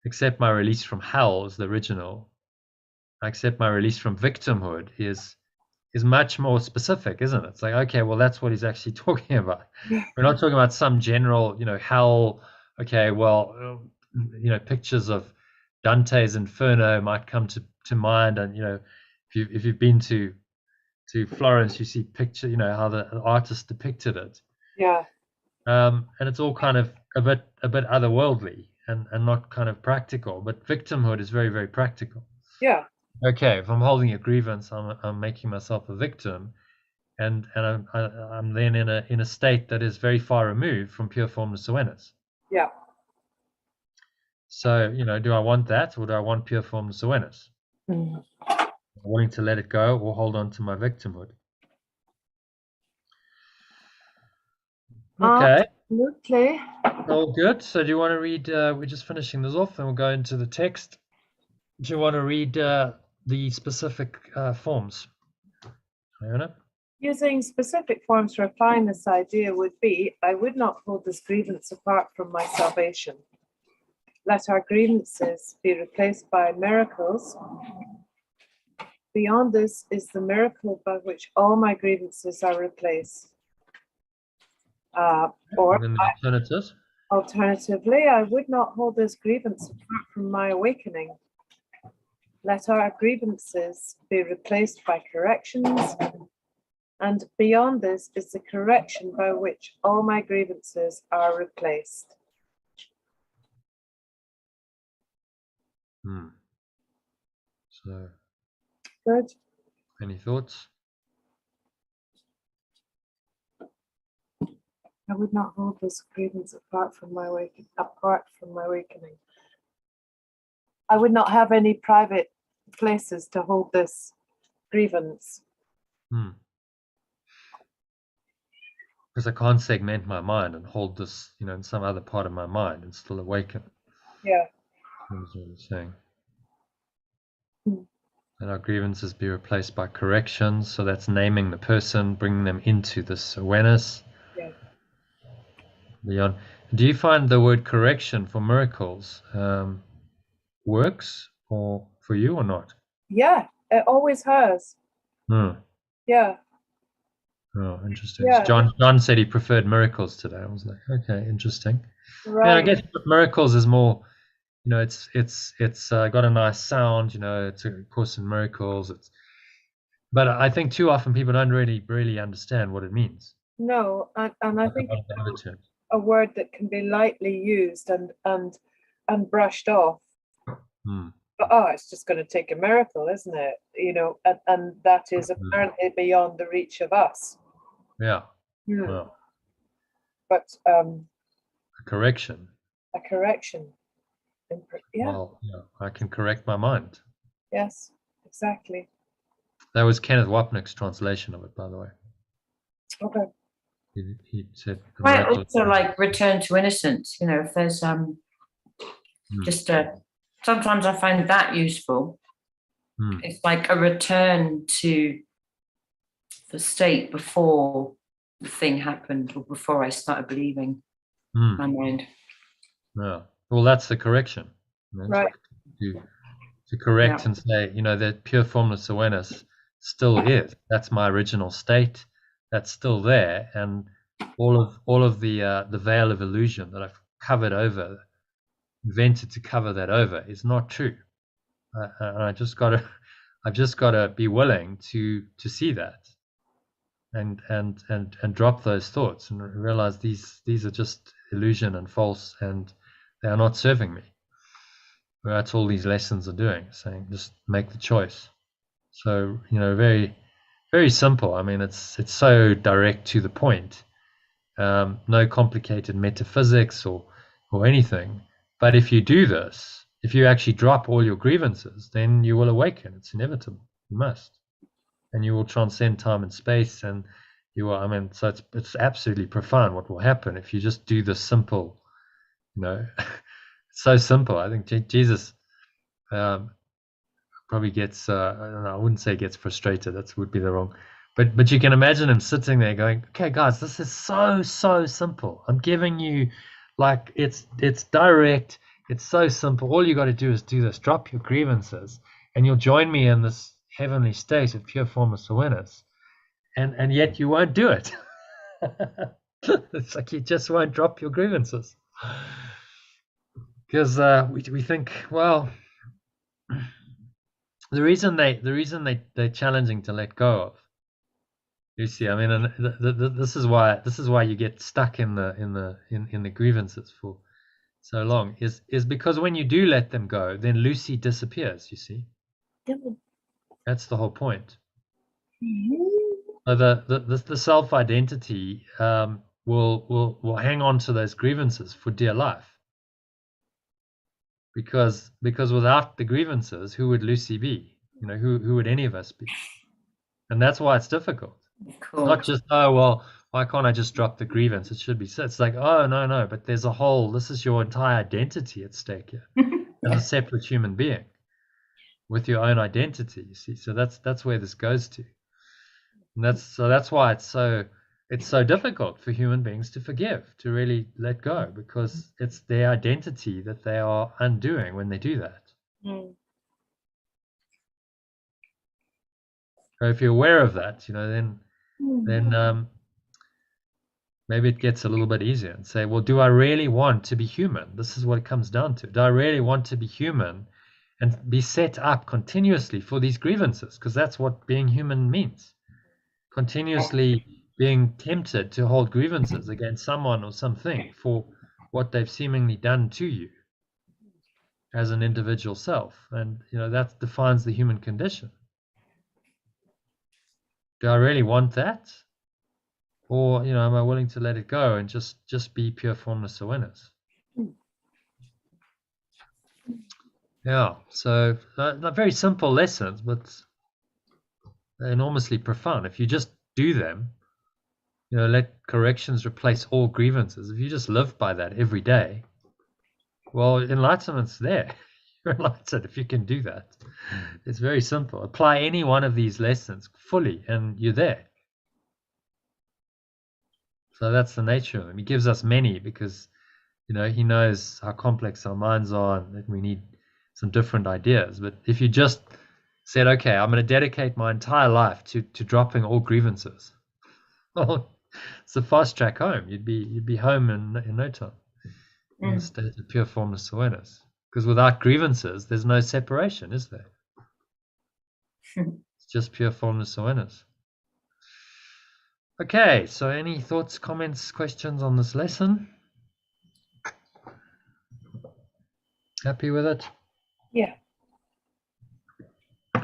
Speaker 1: accept my release from hell is the original. Accept my release from victimhood is much more specific, isn't it? It's like, okay, well, that's what he's actually talking about. We're not talking about some general, hell. Okay, well, pictures of Dante's Inferno might come to mind, and if you've been to Florence, you see picture, how the artist depicted it,
Speaker 3: yeah,
Speaker 1: and it's all kind of a bit otherworldly and not kind of practical. But victimhood is very, very practical.
Speaker 3: yeah,
Speaker 1: Okay, if I'm holding a grievance, I'm making myself a victim, and I'm then in a state that is very far removed from pure formless awareness.
Speaker 3: yeah.
Speaker 1: So, do I want that, or do I want pure formless awareness?
Speaker 3: Mm.
Speaker 1: Wanting to let it go or hold on to my victimhood. Okay,
Speaker 3: Absolutely.
Speaker 1: all good. So, do you want to read? We're just finishing this off, and we'll go into the text. Do you want to read the specific forms, Iona?
Speaker 3: Using specific forms for applying this idea would be, I would not hold this grievance apart from my salvation. Let our grievances be replaced by miracles. Beyond this is the miracle by which all my grievances are replaced. Or
Speaker 1: And then the alternatives.
Speaker 3: alternatively, I would not hold this grievance apart from my awakening. Let our grievances be replaced by corrections. And beyond this is the correction by which all my grievances are replaced.
Speaker 1: So,
Speaker 3: Good.
Speaker 1: any thoughts?
Speaker 3: I would not hold this grievance apart from my awakening. I would not have any private places to hold this grievance.
Speaker 1: Because I can't segment my mind and hold this, in some other part of my mind and still awaken.
Speaker 3: Yeah.
Speaker 1: That's what I'm saying.
Speaker 3: Mm.
Speaker 1: And our grievances be replaced by corrections. So that's naming the person, bringing them into this awareness.
Speaker 3: Yeah.
Speaker 1: Beyond. Do you find the word correction for miracles works for you or not?
Speaker 3: Yeah, it always has. Yeah.
Speaker 1: Oh, interesting.
Speaker 3: Yeah.
Speaker 1: John said he preferred miracles today. I was like, okay, interesting.
Speaker 3: Right.
Speaker 1: And I guess miracles is more, it's got a nice sound. It's a Course in Miracles. But I think too often people don't really understand what it means.
Speaker 3: No, and I think a word that can be lightly used and brushed off. But it's just going to take a miracle, isn't it? And that is apparently beyond the reach of us.
Speaker 1: Yeah.
Speaker 3: Well. But
Speaker 1: a correction.
Speaker 3: A correction. Yeah.
Speaker 1: Well, I can correct my mind.
Speaker 3: Yes, exactly.
Speaker 1: That was Kenneth Wapnick's translation of it, by the way.
Speaker 3: Okay.
Speaker 1: He said.
Speaker 2: Might also like return to innocence. If there's just sometimes I find that useful. It's like a return to the state before the thing happened or before I started believing my mind.
Speaker 1: Yeah. Well, that's the correction.
Speaker 3: Right.
Speaker 1: To correct and say, that pure formless awareness still is. That's my original state. That's still there, and all of the veil of illusion that I've covered over, invented to cover that over, is not true. And I've just got to be willing to see that, and drop those thoughts and realize these are just illusion and false, and they are not serving me. That's all these lessons are doing, saying just make the choice. So very, very simple. I mean, it's so direct to the point. No complicated metaphysics or anything. But if you do this, if you actually drop all your grievances, then you will awaken. It's inevitable. You must, and you will transcend time and space, and you will. I mean, so it's absolutely profound what will happen if you just do this simple. It's so simple. I think Jesus probably gets. I don't know. I wouldn't say gets frustrated. That would be the wrong. But you can imagine him sitting there going, "Okay, guys, this is so simple. I'm giving you, like, it's direct. It's so simple. All you got to do is do this. Drop your grievances, and you'll join me in this heavenly state of pure formless awareness. And yet you won't do it. It's like you just won't drop your grievances, because we think, well, the reason they're challenging to let go of. You see, I mean, and this is why you get stuck in the grievances for so long, is because when you do let them go, then Lucy disappears. You see, that's the whole point. The self identity will hang on to those grievances for dear life, because without the grievances, who would Lucy be? Who would any of us be? And that's why it's difficult. Cool. Not just, oh, well, why can't I just drop the grievance? It should be said. It's like, oh, no, but there's a whole, this is your entire identity at stake here. As a separate human being with your own identity, you see. So that's where this goes to. And that's why it's so difficult for human beings to forgive, to really let go, because it's their identity that they are undoing when they do that. So if you're aware of that, then maybe it gets a little bit easier, and say, well, do I really want to be human? This is what it comes down to. Do I really want to be human and be set up continuously for these grievances? Because that's what being human means. continuously being tempted to hold grievances against someone or something for what they've seemingly done to you as an individual self. And, that defines the human condition. Do I really want that? Or, am I willing to let it go and just be pure formless awareness? Yeah, so they're very simple lessons, but they're enormously profound. If you just do them, let corrections replace all grievances. If you just live by that every day, well, enlightenment's there. You're enlightened if you can do that. It's very simple. Apply any one of these lessons fully, and you're there. So that's the nature of him. He gives us many because, he knows how complex our minds are and that we need some different ideas. But if you just said, okay, I'm going to dedicate my entire life to dropping all grievances, well, it's a fast track home. You'd be home in no time, in the state of pure formless awareness. Because without grievances, there's no separation, is there? It's just pure formless awareness. Okay, so any thoughts, comments, questions on this lesson? Happy with it?
Speaker 3: Yeah.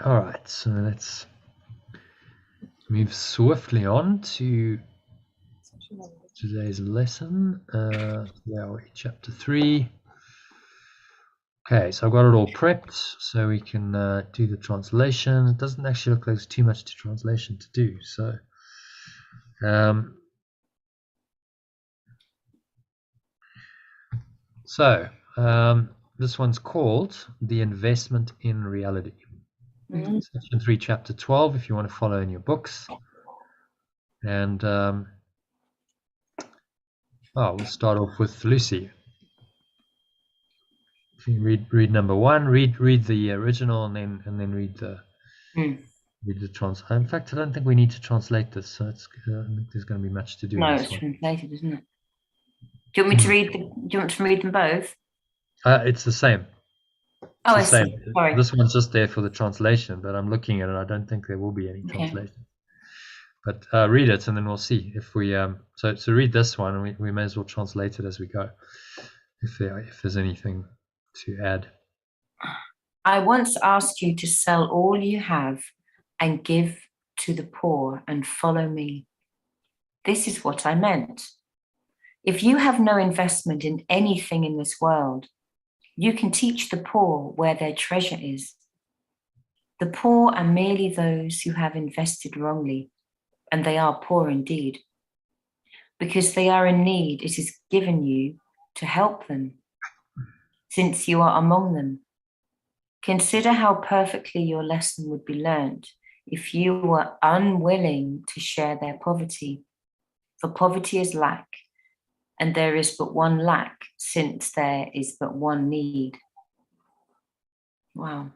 Speaker 1: All right, so let's move swiftly on to today's lesson. Chapter 3. Okay, so I've got it all prepped, so we can do the translation. It doesn't actually look like there's too much to translation to do, so this one's called The Investment in Reality. Section 3, Chapter 12, if you want to follow in your books. And we'll start off with Lucy. If you read number 1, read the original, and then read the trans. In fact, I don't think we need to translate this, so I don't think there's going to be much to do.
Speaker 2: No, it's translated, isn't it? Do you want me to read? Do you want to read them both?
Speaker 1: It's the same.
Speaker 2: Oh, I see. Sorry.
Speaker 1: This one's just there for the translation, but I'm looking at it. I don't think there will be any translation. But read it, and then we'll see if we. So read this one, and we may as well translate it as we go, if there's anything to add.
Speaker 2: I once asked you to sell all you have and give to the poor and follow me. This is what I meant. If you have no investment in anything in this world, you can teach the poor where their treasure is. The poor are merely those who have invested wrongly, and they are poor indeed. Because they are in need, it is given you to help them, since you are among them. Consider how perfectly your lesson would be learned if you were unwilling to share their poverty. For poverty is lack, and there is but one lack, since there is but one need. Wow.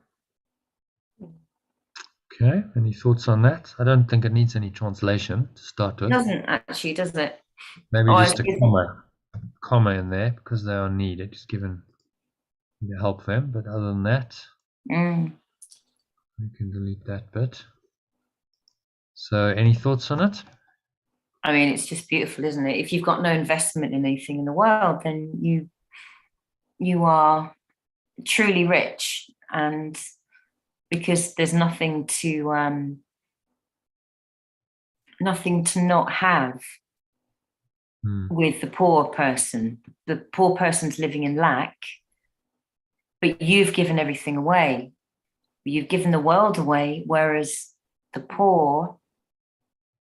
Speaker 1: Okay, any thoughts on that? I don't think it needs any translation to start with.
Speaker 2: It doesn't actually, does it?
Speaker 1: Maybe just a comma in there, because they are needed. It's given to help them, but other than that, we can delete that bit. So any thoughts on it?
Speaker 2: I mean, it's just beautiful, isn't it? If you've got no investment in anything in the world, then you are truly rich, and because there's nothing to not have with the poor person. The poor person's living in lack, but you've given everything away. You've given the world away, whereas the poor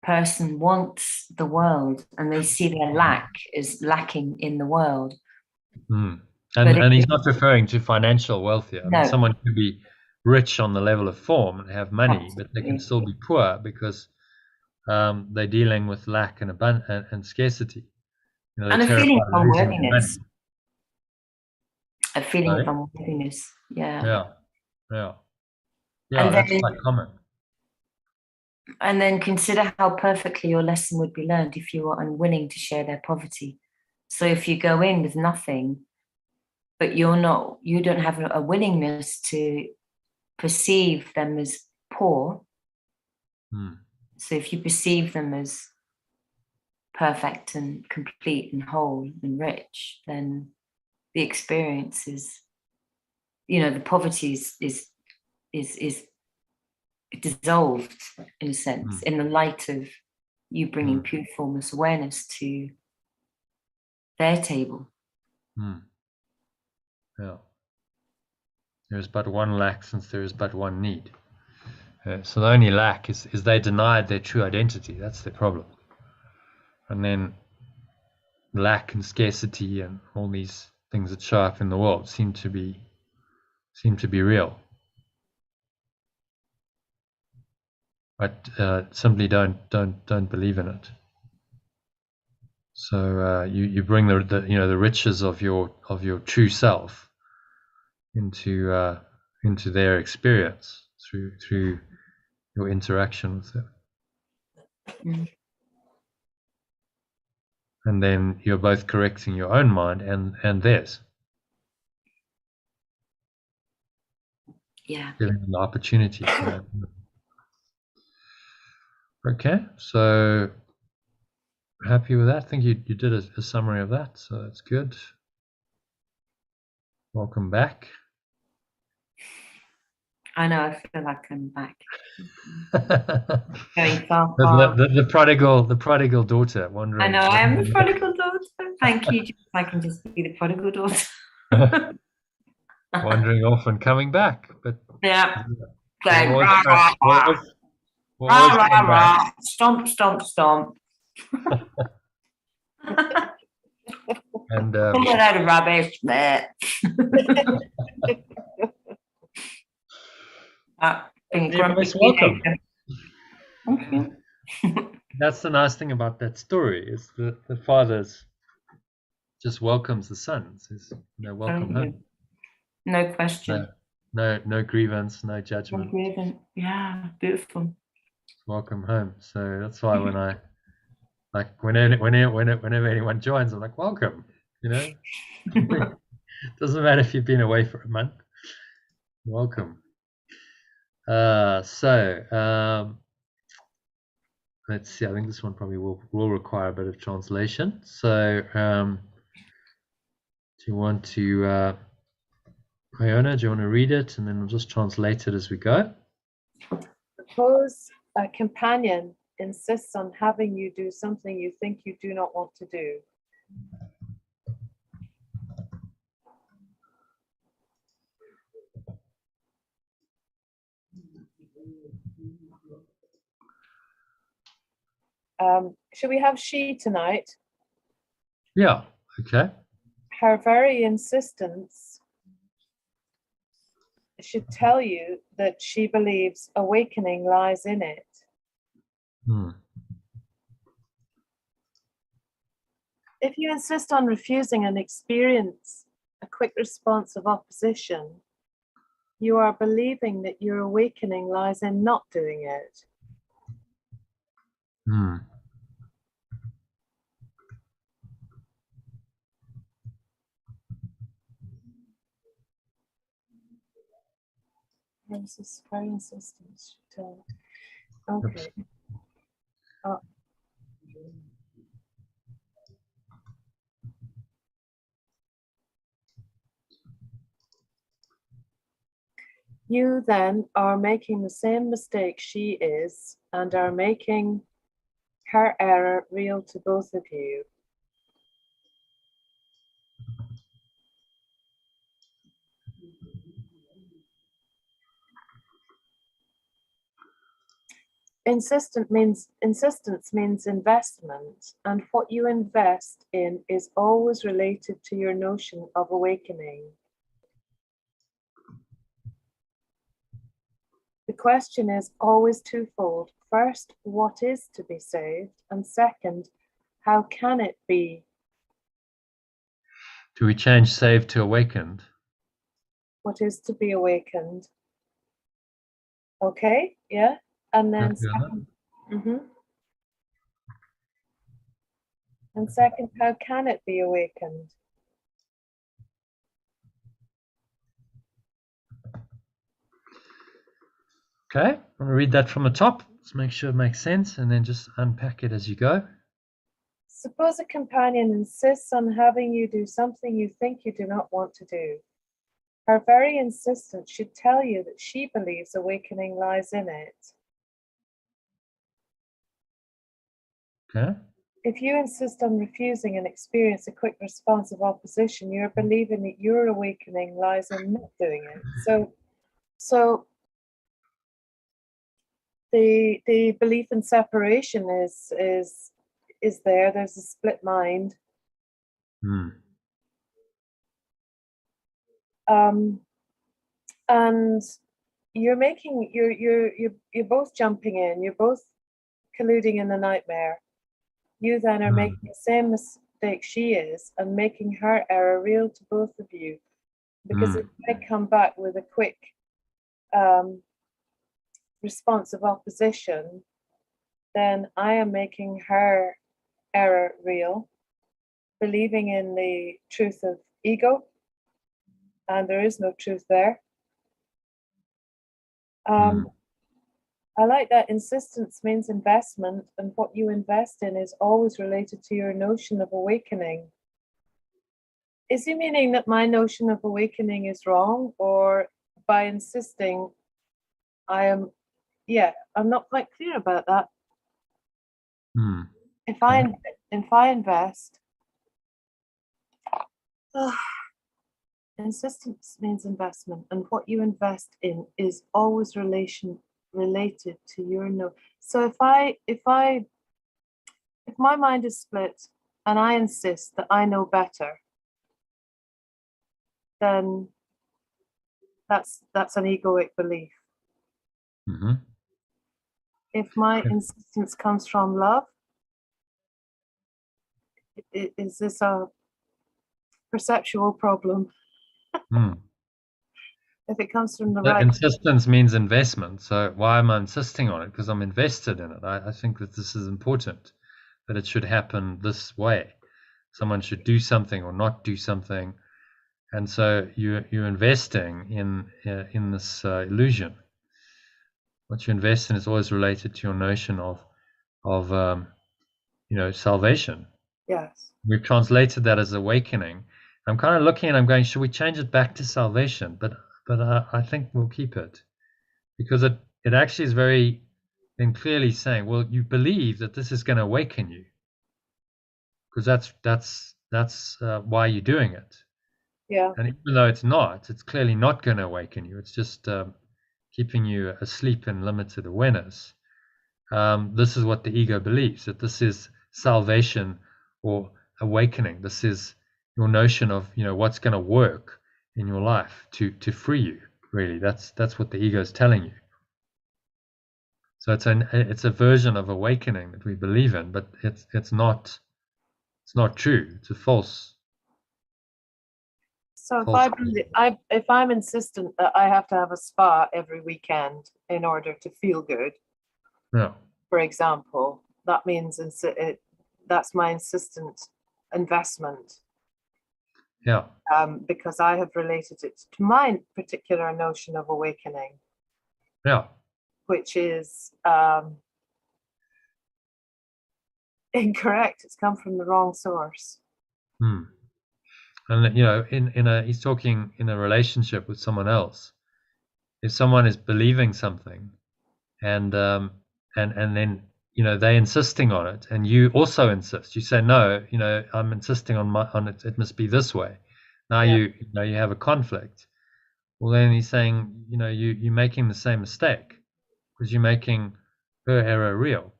Speaker 2: person wants the world, and they see their lack as lacking in the world.
Speaker 1: And he's not referring to financial wealth here.
Speaker 2: No.
Speaker 1: I mean, someone can be rich on the level of form and have money, but they can still be poor because they're dealing with lack and scarcity.
Speaker 2: And a feeling of unworthiness. A feeling of unworthiness. Yeah,
Speaker 1: that's quite common.
Speaker 2: And then consider how perfectly your lesson would be learned if you were unwilling to share their poverty. So if you go in with nothing, but you don't have a willingness to perceive them as poor, So if you perceive them as perfect and complete and whole and rich, then the experience is, the poverty is dissolved in a sense in the light of you bringing pure formless awareness to their table.
Speaker 1: Yeah. There is but one lack since there is but one need. So the only lack is they denied their true identity. That's their problem. And then lack and scarcity and all these things that show up in the world seem to be real, but simply don't believe in it. So you bring the riches of your true self into their experience through your interaction with them. And then you're both correcting your own mind and theirs.
Speaker 2: Yeah.
Speaker 1: Giving them the opportunity to. Okay, so happy with that. I think you did a summary of that, so that's good. Welcome back.
Speaker 2: I know, I feel like I'm back. Going far.
Speaker 1: The prodigal daughter wandering.
Speaker 2: I know, I am the prodigal daughter. Thank you. I can just be the prodigal daughter.
Speaker 1: Wandering off and coming back, but
Speaker 2: yeah. Stomp, stomp, stomp.
Speaker 1: And
Speaker 2: a load of rubbish there.
Speaker 1: You're most welcome.
Speaker 2: Thank you.
Speaker 1: That's the nice thing about that story is that the father just welcomes the son. Says, welcome home.
Speaker 2: No question.
Speaker 1: No grievance, no judgment.
Speaker 2: No grievance. Yeah, beautiful.
Speaker 1: Welcome home. So that's why when I whenever anyone joins, I'm like, welcome. Doesn't matter if you've been away for a month. Welcome. Let's see. I think this one probably will require a bit of translation. So, do you want to, Iona? Do you want to read it, and then we'll just translate it as we go?
Speaker 3: Suppose a companion insists on having you do something you think you do not want to do. Should we have she tonight?
Speaker 1: Yeah, okay.
Speaker 3: Her very insistence should tell you that she believes awakening lies in it. If you insist on refusing and experience a quick response of opposition, you are believing that your awakening lies in not doing it. This very insistence. Okay. You then are making the same mistake she is and are making her error real to both of you. Insistence means investment, and what you invest in is always related to your notion of awakening. The question is always twofold. First, what is to be saved? And second, how can it be?
Speaker 1: Do we change saved to awakened?
Speaker 3: What is to be awakened? Okay, yeah. And then second, and second, how can it be awakened?
Speaker 1: Okay, I'm going to read that from the top. Let's make sure it makes sense and then just unpack it as you go.
Speaker 3: Suppose a companion insists on having you do something you think you do not want to do. Her very insistence should tell you that she believes awakening lies in it.
Speaker 1: Okay.
Speaker 3: If you insist on refusing and experience a quick response of opposition, you're believing that your awakening lies in not doing it. So the belief in separation is there. There's a split mind. And you're both jumping in. You're both colluding in the nightmare. You then are making the same mistake she is and making her error real to both of you. Because if I come back with a quick response of opposition, then I am making her error real, believing in the truth of ego, and there is no truth there. I like that insistence means investment, and what you invest in is always related to your notion of awakening. Is he meaning that my notion of awakening is wrong, or by insisting I'm not quite clear about that. If I invest, insistence means investment, and what you invest in is always related to your no. So if my mind is split and I insist that I know better, then that's an egoic belief. If my insistence comes from love, is this a perceptual problem? If it comes from the right...
Speaker 1: Insistence means investment. So why am I insisting on it? Because I'm invested in it. I think that this is important, that it should happen this way. Someone should do something or not do something. And so you're investing in this illusion. What you invest in is always related to your notion of salvation.
Speaker 3: Yes.
Speaker 1: We've translated that as awakening. I'm kind of looking and I'm going, should we change it back to salvation? But I think we'll keep it, because it actually is very then clearly saying, well, you believe that this is going to awaken you, because that's why you're doing it.
Speaker 3: Yeah.
Speaker 1: And even though it's clearly not going to awaken you. It's just keeping you asleep in limited awareness. This is what the ego believes, that this is salvation or awakening. This is your notion of what's going to work in your life to free you. Really, that's what the ego is telling you. So it's a version of awakening that we believe in, but it's not true. It's a false.
Speaker 3: So if I'm insistent that I have to have a spa every weekend in order to feel good, for example, that means that's my insistent investment.
Speaker 1: Yeah.
Speaker 3: Because I have related it to my particular notion of awakening.
Speaker 1: Yeah.
Speaker 3: Which is incorrect. It's come from the wrong source.
Speaker 1: And he's talking in a relationship with someone else. If someone is believing something, and then they're insisting on it, and you also insist. You say no. I'm insisting on it. It must be this way. Now you have a conflict. Well, then he's saying you're making the same mistake, because you're making her error real.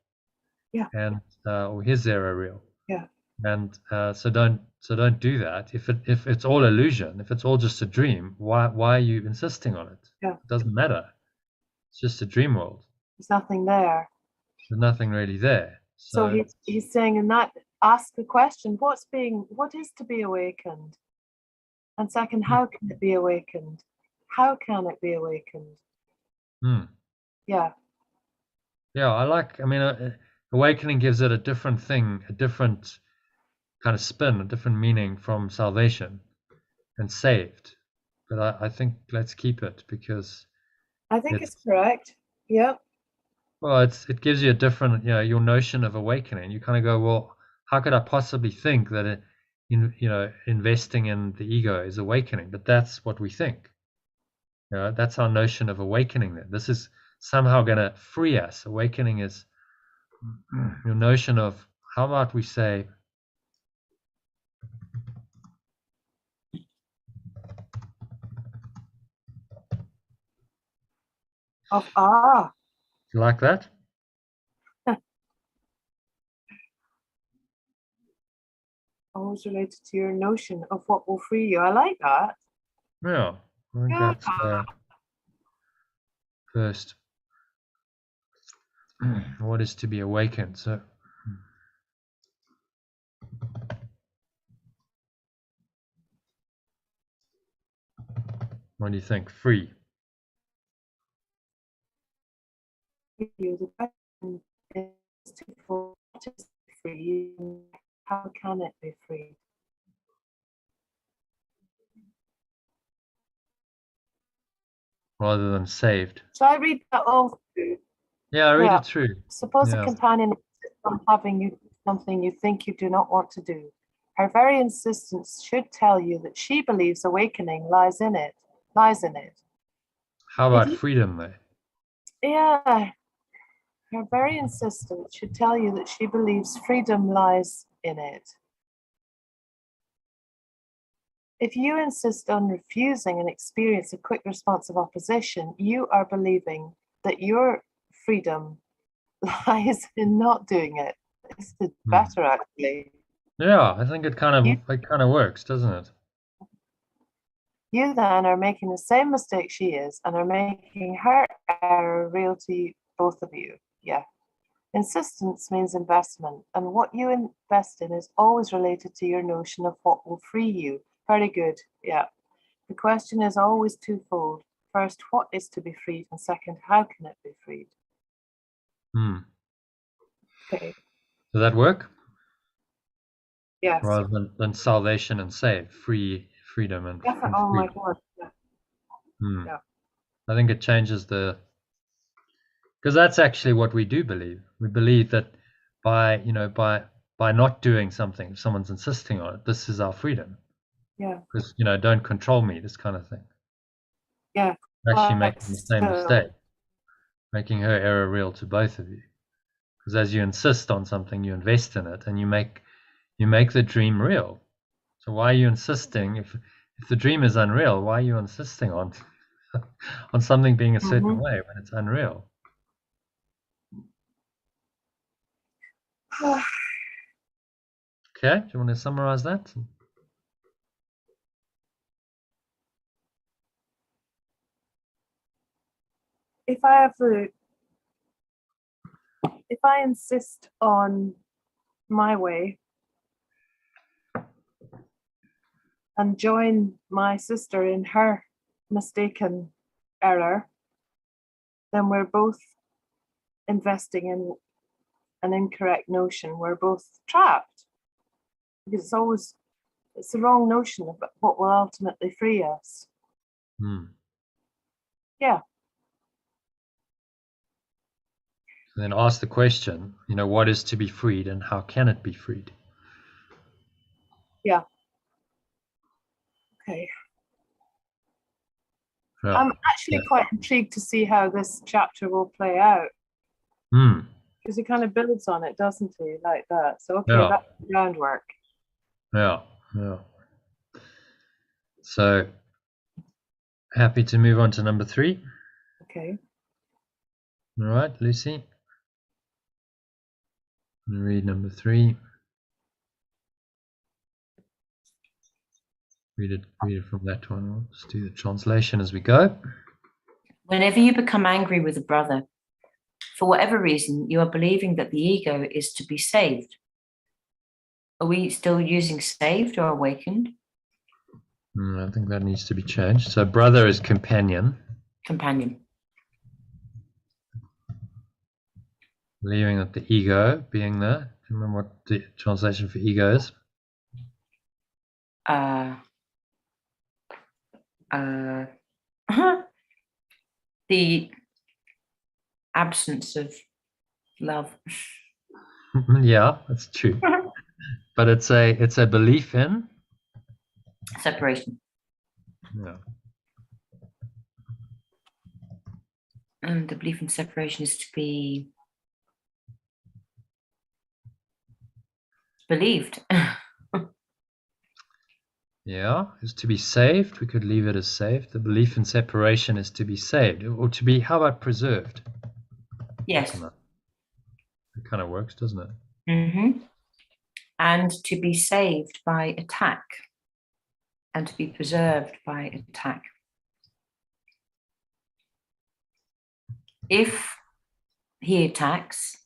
Speaker 3: Yeah.
Speaker 1: And or his error real.
Speaker 3: Yeah.
Speaker 1: And so don't do that. If it's all illusion, if it's all just a dream, why are you insisting on it?
Speaker 3: Yeah.
Speaker 1: It doesn't matter. It's just a dream world.
Speaker 3: There's nothing there.
Speaker 1: There's nothing really there.
Speaker 3: So he's saying in that, ask the question, what is to be awakened? And second, how can it be awakened? How can it be awakened? Yeah.
Speaker 1: Yeah, awakening gives it a different thing, a different kind of spin, a different meaning from salvation and saved. But I think let's keep it, because
Speaker 3: I think it's correct. Yeah.
Speaker 1: Well, it gives you a different, your notion of awakening. You kind of go, well, how could I possibly think that investing in the ego is awakening? But that's what we think. That's our notion of awakening. That this is somehow going to free us. Awakening is your notion of, how about we say,
Speaker 3: Of
Speaker 1: you like that?
Speaker 3: always related to your notion of what will free you. I like that.
Speaker 1: Yeah, I think
Speaker 3: Yeah.
Speaker 1: that's first. What is to be awakened? So, what do you think? Free.
Speaker 3: The question is twofold. What is free? How can it be free?
Speaker 1: Rather than saved.
Speaker 3: So I read that all through.
Speaker 1: Yeah, I read it through.
Speaker 3: Suppose
Speaker 1: Yeah.
Speaker 3: a companion insists on having you do something you think you do not want to do. Her very insistence should tell you that she believes awakening lies in it.
Speaker 1: How about freedom, though?
Speaker 3: Yeah. Her very insistence should tell you that she believes freedom lies in it. If you insist on refusing and experience a quick response of opposition, you are believing that your freedom lies in not doing it. This is better, actually.
Speaker 1: Yeah, I think it kind of works, doesn't it?
Speaker 3: You then are making the same mistake she is and are making her error real to both of you. Yeah. Insistence means investment, and what you invest in is always related to your notion of what will free you. Very good. Yeah. The question is always twofold. First, what is to be freed? And second, how can it be freed? Okay.
Speaker 1: Does that work?
Speaker 3: Yes.
Speaker 1: Rather than salvation and save, freedom and
Speaker 3: Definitely. Oh my God. Yeah.
Speaker 1: Yeah. I think it changes because that's actually what we do believe. We believe that by not doing something, if someone's insisting on it, this is our freedom.
Speaker 3: Yeah.
Speaker 1: Because don't control me, this kind of thing.
Speaker 3: Yeah.
Speaker 1: Actually making the same mistake, making her error real to both of you. Because as you insist on something, you invest in it, and you make the dream real. So why are you insisting if the dream is unreal? Why are you insisting on something being a certain way when it's unreal? Okay, do you want to summarize that?
Speaker 3: If I insist on my way and join my sister in her mistaken error, then we're both investing in an incorrect notion. We're both trapped because it's the wrong notion of what will ultimately free us. Yeah.
Speaker 1: And then ask the question, what is to be freed and how can it be freed?
Speaker 3: Yeah. Okay.
Speaker 1: Yeah.
Speaker 3: I'm actually quite intrigued to see how this chapter will play out. Because he kind of builds on it, doesn't he? Like that. So, okay, that's the groundwork.
Speaker 1: Yeah. So, happy to move on to number 3.
Speaker 3: Okay.
Speaker 1: All right, Lucy. Read number 3. Read it from that one. Let's do the translation as we go.
Speaker 2: Whenever you become angry with a brother, for whatever reason, you are believing that the ego is to be saved. Are we still using saved or awakened?
Speaker 1: I think that needs to be changed. So brother is companion.
Speaker 2: Companion.
Speaker 1: Believing that the ego being there. Do you remember what the translation for ego is?
Speaker 2: The absence of love.
Speaker 1: Yeah, that's true. But it's a belief in
Speaker 2: Separation.
Speaker 1: yeah.
Speaker 2: And the belief in separation is to be believed.
Speaker 1: Yeah, is to be saved. We could leave it as saved. The belief in separation is to be saved, or to be, how about preserved?
Speaker 2: Yes.
Speaker 1: It kind of works, doesn't it?
Speaker 2: Mm-hmm. And to be saved by attack, and to be preserved by attack. If he attacks,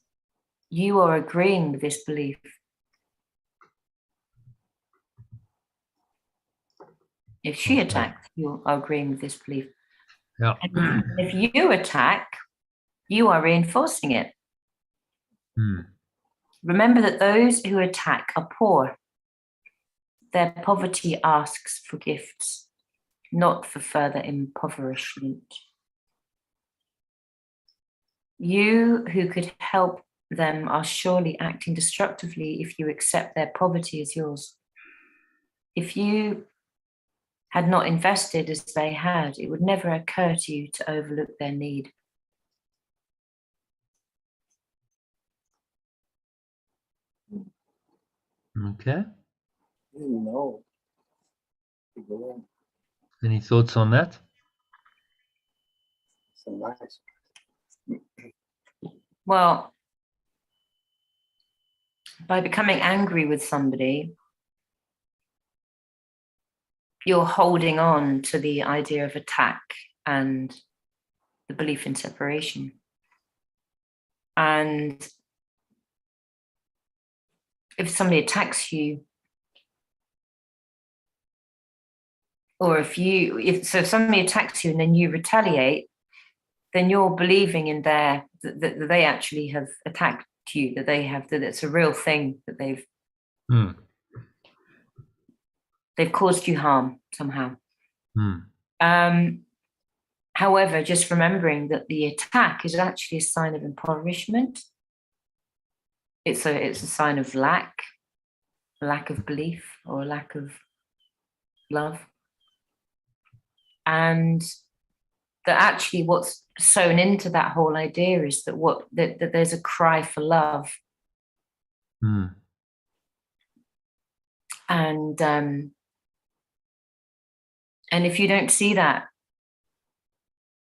Speaker 2: you are agreeing with this belief. If she attacks, you are agreeing with this belief.
Speaker 1: Yeah.
Speaker 2: And if you attack, you are reinforcing it. Remember that those who attack are poor. Their poverty asks for gifts, not for further impoverishment. You who could help them are surely acting destructively if you accept their poverty as yours. If you had not invested as they had, it would never occur to you to overlook their need.
Speaker 1: Okay.
Speaker 4: No.
Speaker 1: Any thoughts on that?
Speaker 4: So nice.
Speaker 2: Well, by becoming angry with somebody, you're holding on to the idea of attack and the belief in separation. And if somebody attacks you, or if somebody attacks you and then you retaliate, then you're believing in that they actually have attacked you, that it's a real thing, that they've caused you harm somehow. However, just remembering that the attack is actually a sign of impoverishment. It's a sign of lack of belief, or lack of love. And that actually what's sewn into that whole idea is that there's a cry for love. And if you don't see that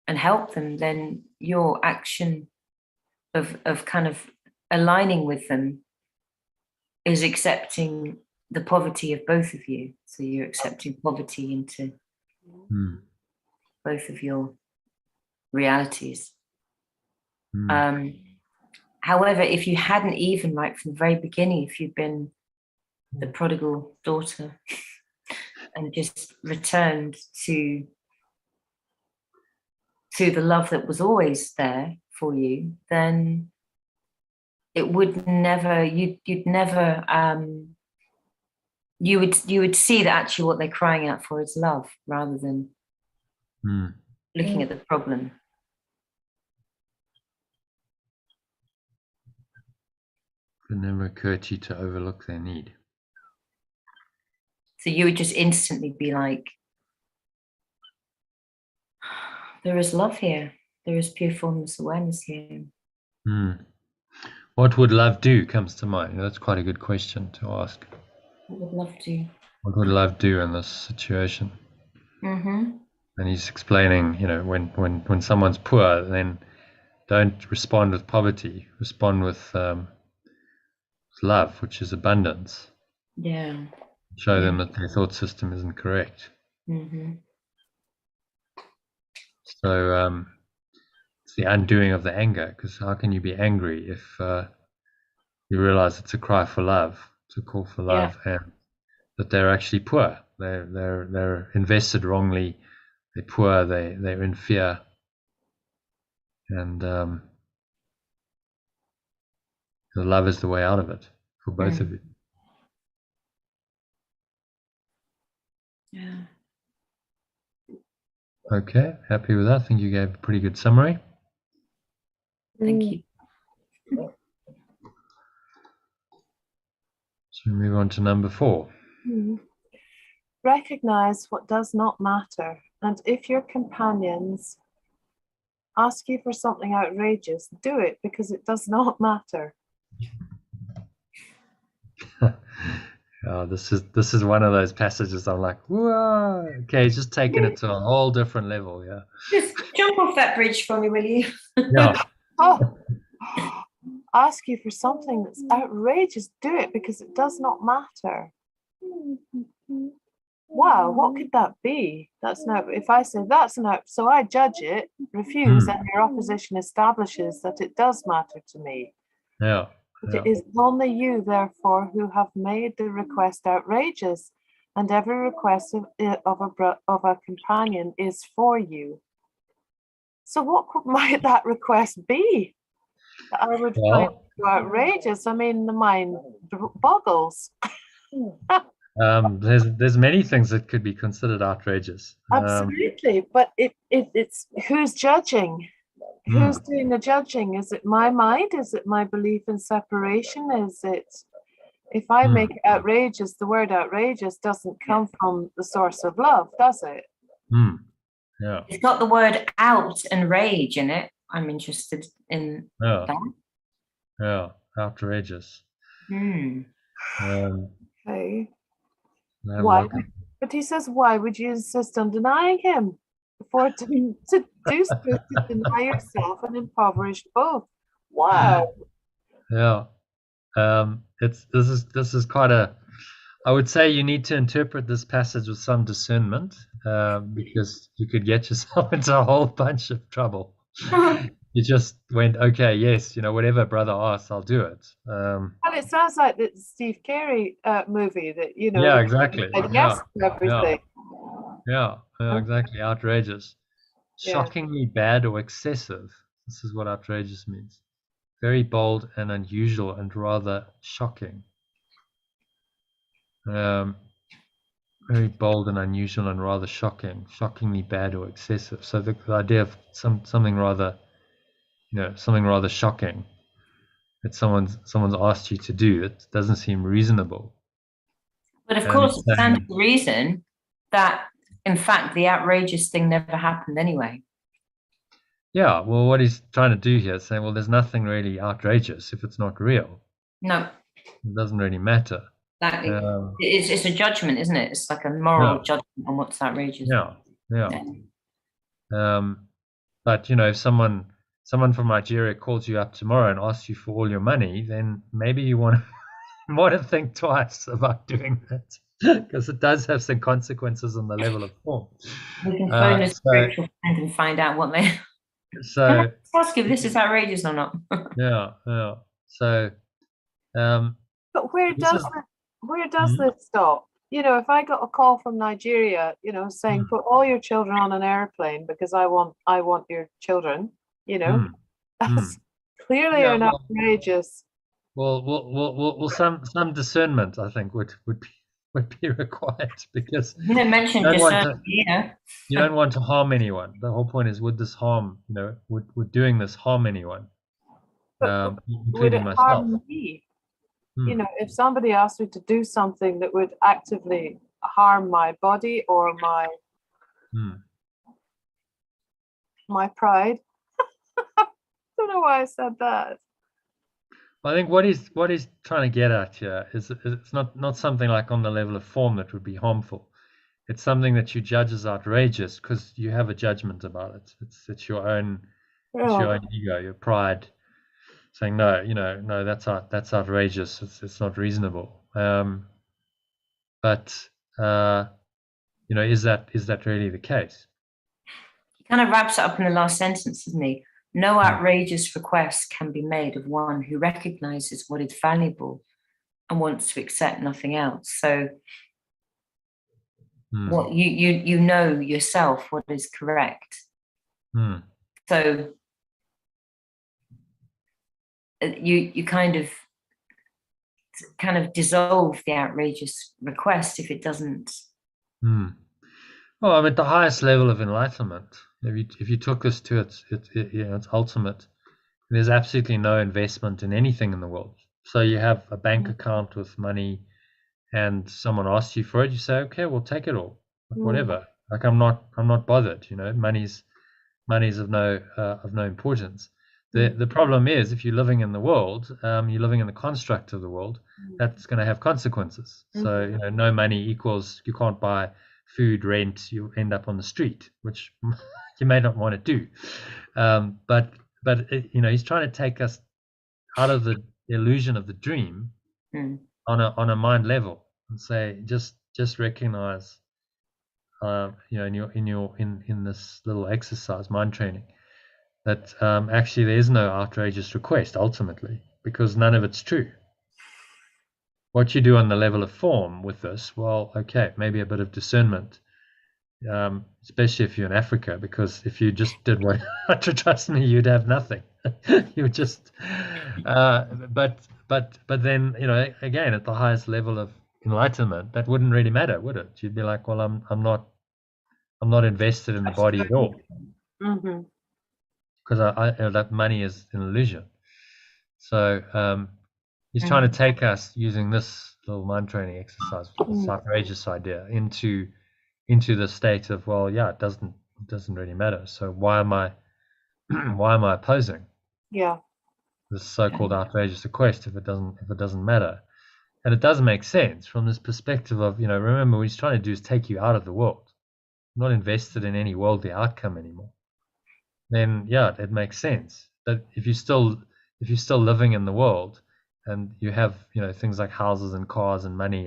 Speaker 2: and help them, then your action of kind of aligning with them is accepting the poverty of both of you. So you're accepting poverty into both of your realities. However, if you hadn't even, like from the very beginning, if you'd been the prodigal daughter and just returned to the love that was always there for you, then it would never, you would see that actually what they're crying out for is love, rather than looking at the problem.
Speaker 1: It never occurred to you to overlook their need.
Speaker 2: So you would just instantly be like, there is love here. There is pure formless awareness here.
Speaker 1: What would love do comes to mind. That's quite a good question to ask.
Speaker 2: What would love do?
Speaker 1: What would love do in this situation? And he's explaining, when someone's poor, then don't respond with poverty. Respond with love, which is abundance.
Speaker 2: Yeah.
Speaker 1: Show them that their thought system isn't correct. So it's the undoing of the anger, because how can you be angry if you realize it's a cry for love, it's a call for love, and that they're actually poor. They're invested wrongly. They're poor. They're in fear, and the love is the way out of it for both of you.
Speaker 2: Yeah.
Speaker 1: Okay, happy with that. I think you gave a pretty good summary.
Speaker 2: Thank you.
Speaker 1: So we move on to number 4.
Speaker 3: Recognize what does not matter, and if your companions ask you for something outrageous, do it because it does not matter.
Speaker 1: This is one of those passages I'm like, whoa, okay, just taking it to a whole different level. Yeah.
Speaker 2: Just jump off that bridge for me, will you?
Speaker 1: Yeah.
Speaker 3: Oh, ask you for something that's outrageous, do it because it does not matter. Wow, what could that be? That's no, if I say that's no, so I judge it, refuse, and your opposition establishes that it does matter to me.
Speaker 1: Yeah.
Speaker 3: But it is only you, therefore, who have made the request outrageous, and every request of a companion is for you. So what might that request be that I would find outrageous? I mean, the mind boggles.
Speaker 1: There's many things that could be considered outrageous.
Speaker 3: Absolutely, but it's who's judging? Who's doing the judging? Is it my mind? Is it my belief in separation? Is it, if I make it outrageous, the word outrageous doesn't come from the source of love, does it?
Speaker 1: Yeah.
Speaker 2: It's got the word out and rage in it. I'm interested in that.
Speaker 1: Yeah, outrageous.
Speaker 3: Okay. Why? But he says, why would you insist on denying him? For to do so is to deny yourself and impoverish both. Wow.
Speaker 1: Yeah. This is quite a, I would say you need to interpret this passage with some discernment, because you could get yourself into a whole bunch of trouble. You just went, okay, yes, whatever brother asks, I'll do it.
Speaker 3: Well, it sounds like the Steve Carey movie that,
Speaker 1: Yeah, exactly.
Speaker 3: Yes, everything.
Speaker 1: Yeah, exactly. Outrageous. Shockingly bad or excessive. This is what outrageous means. Very bold and unusual and rather shocking. Very bold and unusual and rather shocking. Shockingly bad or excessive. So the idea of something rather, something rather shocking that someone's asked you to do, it doesn't seem reasonable.
Speaker 2: But of course, it stands to reason that, in fact, the outrageous thing never happened anyway.
Speaker 1: Yeah, well, what he's trying to do here is saying, well, there's nothing really outrageous if it's not real.
Speaker 2: No.
Speaker 1: It doesn't really matter.
Speaker 2: Exactly. It's a judgment, isn't it? It's like a moral judgment on what's outrageous.
Speaker 1: Yeah. But, if someone from Nigeria calls you up tomorrow and asks you for all your money, then maybe you want to think twice about doing that, because it does have some consequences on the level of form.
Speaker 2: We can phone a spiritual friend and find out what they...
Speaker 1: So
Speaker 2: ask if this is outrageous or not.
Speaker 1: Yeah. So,
Speaker 3: but where does this stop? If I got a call from Nigeria, saying put all your children on an airplane because I want your children, that's clearly an outrageous.
Speaker 1: Well, some discernment, I think, would be required, because
Speaker 2: you didn't mention discernment.
Speaker 1: You don't want to harm anyone. The whole point is, would this harm? Would doing this harm anyone, including myself?
Speaker 3: Harm me? If somebody asked me to do something that would actively harm my body or my pride, I don't know why I said that.
Speaker 1: I think what he's trying to get at here is it's not something like on the level of form that would be harmful. It's something that you judge as outrageous because you have a judgment about it. It's your own ego, your pride, saying no, that's outrageous. It's not reasonable. But is that really the case?
Speaker 2: He kind of wraps it up in the last sentence, doesn't he? No outrageous request can be made of one who recognizes what is valuable and wants to accept nothing else. So what you know yourself what is correct. So you kind of dissolve the outrageous request if it doesn't.
Speaker 1: Well, I mean, the highest level of enlightenment, if you took this to its ultimate There's absolutely no investment in anything in the world. So you have a bank account with money, and someone asks you for it, you say, okay, we'll take it all, whatever. Like I'm not bothered. You know, money's of no importance. The problem is, if you're living in the world, you're living in the construct of the world. That's going to have consequences. So you know, no money equals you can't buy food, rent. You end up on the street, which you may not want to do. But you know, he's trying to take us out of the illusion of the dream on a mind level and say, just recognize, you know, in this little exercise, mind training, that actually there is no outrageous request ultimately, because none of it's true. What you do on the level of form with this, well, okay, maybe a bit of discernment, especially if you're in Africa, because if you just did what, trust me, you'd have nothing. You would just, but then, you know, again, at the highest level of enlightenment, that wouldn't really matter, would it? You'd be like, well, I'm not invested in the body at all, because that money is an illusion. So he's trying to take us, using this little mind training exercise, this outrageous idea, into the state of, well, yeah, it doesn't really matter. So why am I opposing this so-called outrageous request if it doesn't matter? And it does make sense from this perspective of, you know, remember, what he's trying to do is take you out of the world, not invested in any worldly outcome anymore. Then yeah, it makes sense. But if you're still living in the world, and you have, you know, things like houses and cars and money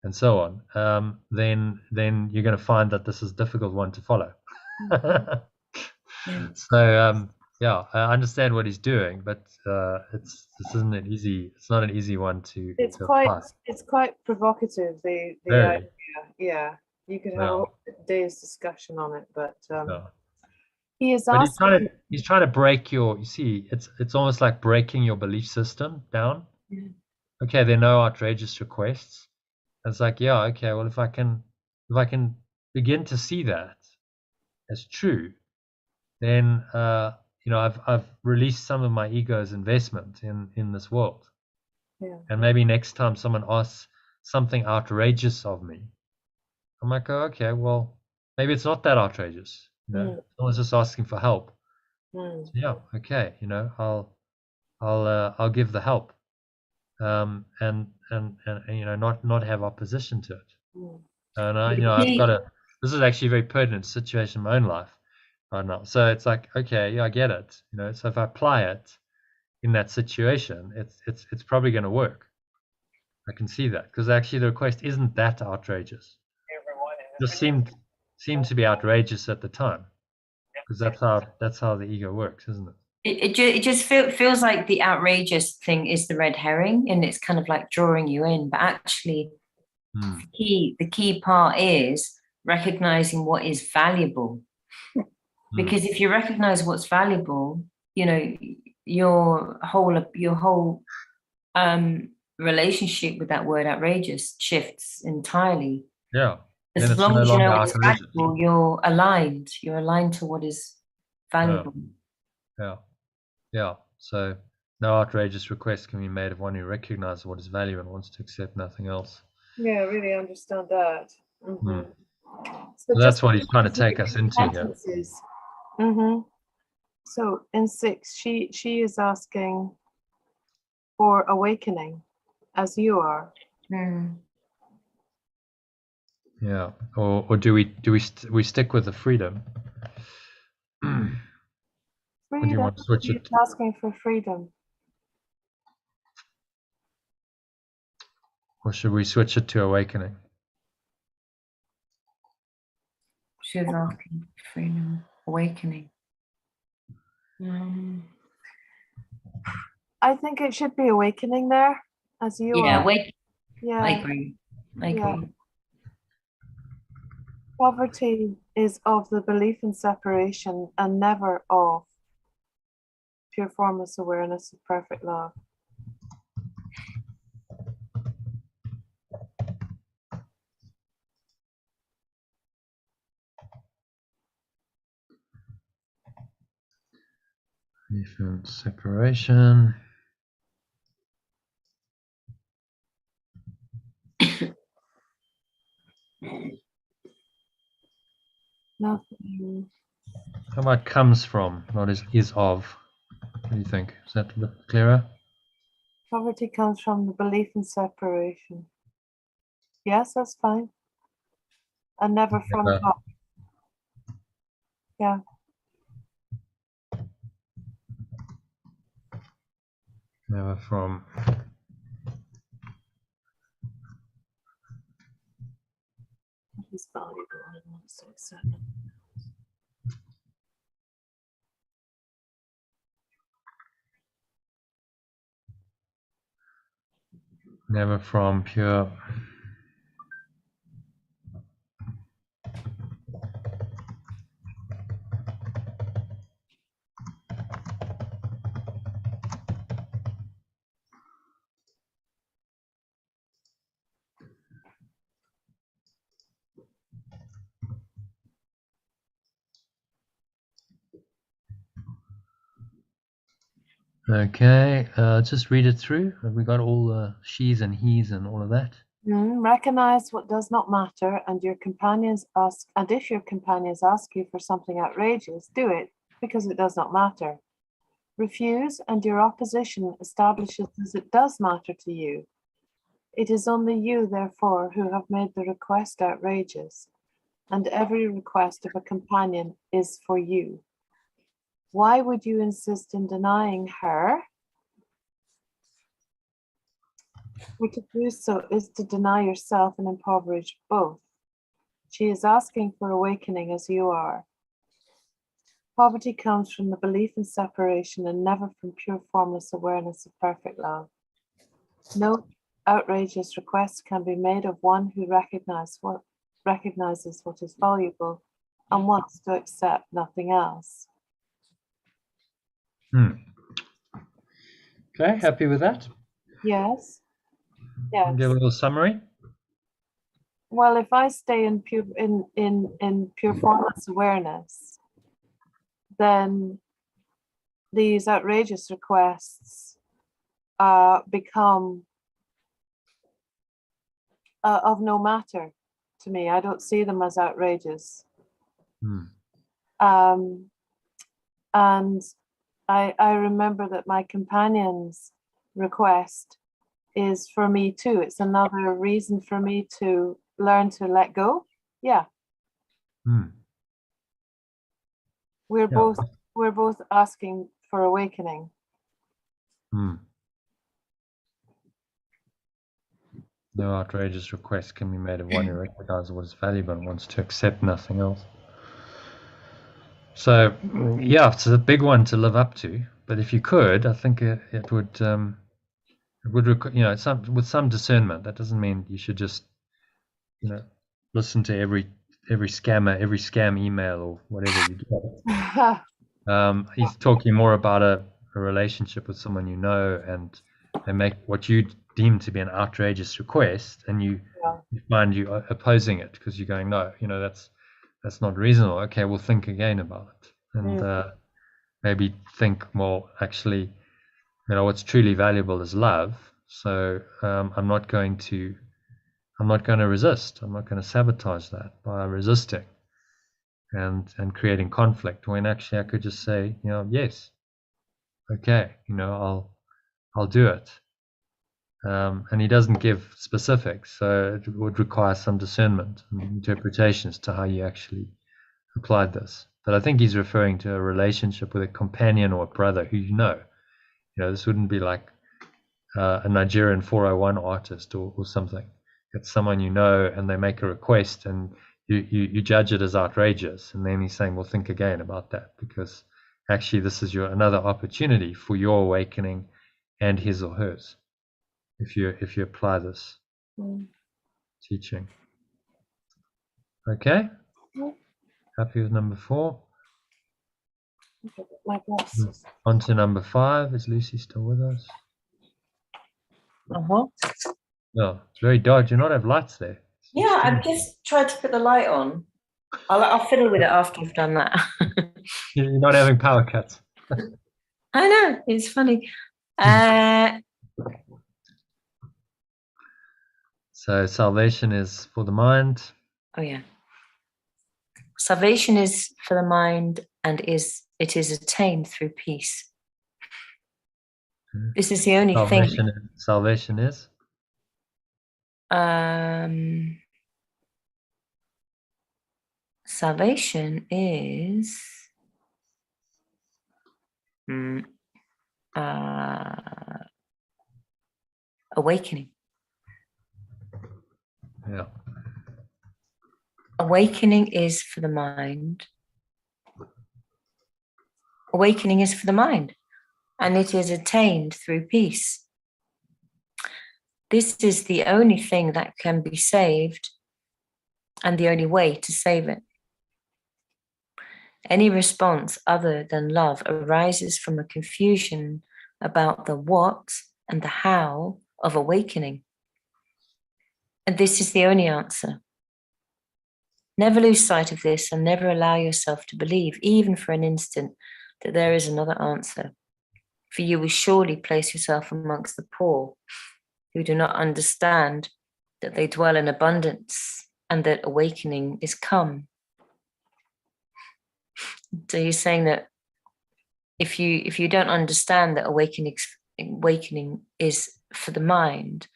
Speaker 1: and so on, then you're going to find that this is a difficult one to follow. So yeah, I understand what he's doing, but this isn't an easy. It's not an easy one to.
Speaker 3: It's quite provocative. The idea, yeah. You could have a day's discussion on it, but he is asking.
Speaker 1: He's trying to break your. You see, it's almost like breaking your belief system down. Okay, there are no outrageous requests. And it's like, yeah, okay, well, if I can begin to see that as true, then you know, I've released some of my ego's investment in this world. And maybe next time someone asks something outrageous of me, I'm like, oh, okay, well, maybe it's not that outrageous. You know, someone's just asking for help. So, yeah, okay, you know, I'll give the help, and you know, not have opposition to it. And you know, this is actually a very pertinent situation in my own life right now. So it's like, okay, yeah, I get it. You know, so if I apply it in that situation, it's probably going to work. I can see that, because actually the request isn't that outrageous. It just seemed to be outrageous at the time, because that's how the ego works, isn't it?
Speaker 2: It just feels like the outrageous thing is the red herring, and it's kind of like drawing you in. But actually, the key part is recognizing what is valuable. Because if you recognize what's valuable, you know, your whole relationship with that word outrageous shifts entirely.
Speaker 1: Yeah.
Speaker 2: As long as you know what's valuable, you're aligned to what is valuable.
Speaker 1: Yeah. So no outrageous request can be made of one who recognizes what is value and wants to accept nothing else.
Speaker 3: Yeah, I really understand that.
Speaker 1: So that's what he's trying to take us into here.
Speaker 3: So in 6, she is asking for awakening, as you are.
Speaker 1: Yeah. Or do we stick with the freedom?
Speaker 3: Freedom.
Speaker 1: Or do you want to switch it?
Speaker 3: Asking for freedom.
Speaker 1: Or should we switch it to awakening?
Speaker 2: She's asking for freedom, awakening.
Speaker 3: I think it should be awakening there, as you are.
Speaker 2: Yeah, I agree.
Speaker 3: Poverty is of the belief in separation and never of pure formless awareness of perfect love.
Speaker 1: Belief in separation.
Speaker 3: Nothing.
Speaker 1: How about comes from, not is of? What do you think? Is that a bit clearer?
Speaker 3: Poverty comes from the belief in separation. Yes, that's fine. And never from
Speaker 1: Never.
Speaker 3: God. Yeah.
Speaker 1: Never from.
Speaker 3: What is valuable and wants to accept.
Speaker 1: Never from pure. Okay, just read it through. Have we got all the she's and he's and all of that?
Speaker 3: Recognize what does not matter, and your companions ask. And if your companions ask you for something outrageous, do it because it does not matter. Refuse, and your opposition establishes that it does matter to you. It is only you, therefore, who have made the request outrageous, and every request of a companion is for you. Why would you insist in denying her? For to do so is to deny yourself and impoverish both. She is asking for awakening as you are. Poverty comes from the belief in separation and never from pure formless awareness of perfect love. No outrageous request can be made of one who recognizes what is valuable and wants to accept nothing else.
Speaker 1: Okay, happy with that?
Speaker 3: Yes. Yes.
Speaker 1: Give a little summary.
Speaker 3: Well, if I stay in pure formless awareness, then these outrageous requests become of no matter to me. I don't see them as outrageous. And I remember that my companion's request is for me too. It's another reason for me to learn to let go. Yeah. We're both asking for awakening.
Speaker 1: No outrageous request can be made of one who recognizes what is valuable and wants to accept nothing else. So, yeah, it's a big one to live up to. But if you could, I think it would with some discernment. That doesn't mean you should just, listen to every scam email or whatever you get. He's talking more about a relationship with someone you know, and they make what you deem to be an outrageous request, and you find you opposing it because you're going, no, that's not reasonable. Okay, we'll think again about it, and maybe think more. Actually, what's truly valuable is love. So I'm not going to resist. I'm not going to sabotage that by resisting and creating conflict. When actually I could just say, yes, okay, I'll do it. And he doesn't give specifics, so it would require some discernment and interpretation as to how you actually applied this. But I think he's referring to a relationship with a companion or a brother who this wouldn't be like a Nigerian 401 artist or something. It's someone and they make a request, and you judge it as outrageous, and then he's saying, well, think again about that, because actually this is another opportunity for your awakening and his or hers, if you apply this teaching. Okay? Happy with number 4?
Speaker 3: My glasses.
Speaker 1: On to number 5. Is Lucy still with us? No, it's very dark. Do you not have lights there?
Speaker 2: Yeah, I've just tried to put the light on. I'll fiddle with it after I've done that.
Speaker 1: You're not having power cuts.
Speaker 2: I know, it's funny.
Speaker 1: So salvation is for the mind.
Speaker 2: Oh yeah. Salvation is for the mind, and it is attained through peace. This is the only thing.
Speaker 1: Salvation is?
Speaker 2: Salvation is awakening.
Speaker 1: Yeah.
Speaker 2: Awakening is for the mind. Awakening is for the mind, and it is attained through peace. This is the only thing that can be saved, and the only way to save it. Any response other than love arises from a confusion about the what and the how of awakening. And this is the only answer. Never lose sight of this, and never allow yourself to believe, even for an instant, that there is another answer. For you will surely place yourself amongst the poor, who do not understand that they dwell in abundance and that awakening is come. So you're saying that if you don't understand that awakening is for the mind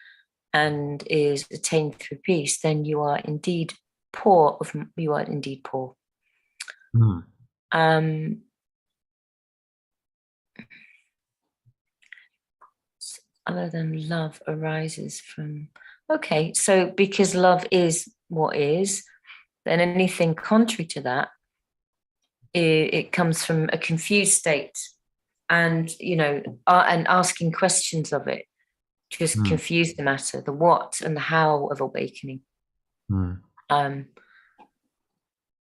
Speaker 2: and is attained through peace, then you are indeed poor. Other than love arises from, okay, so because love is what is, then anything contrary to that, it comes from a confused state, and and asking questions of it just confuse the matter, the what and the how of awakening.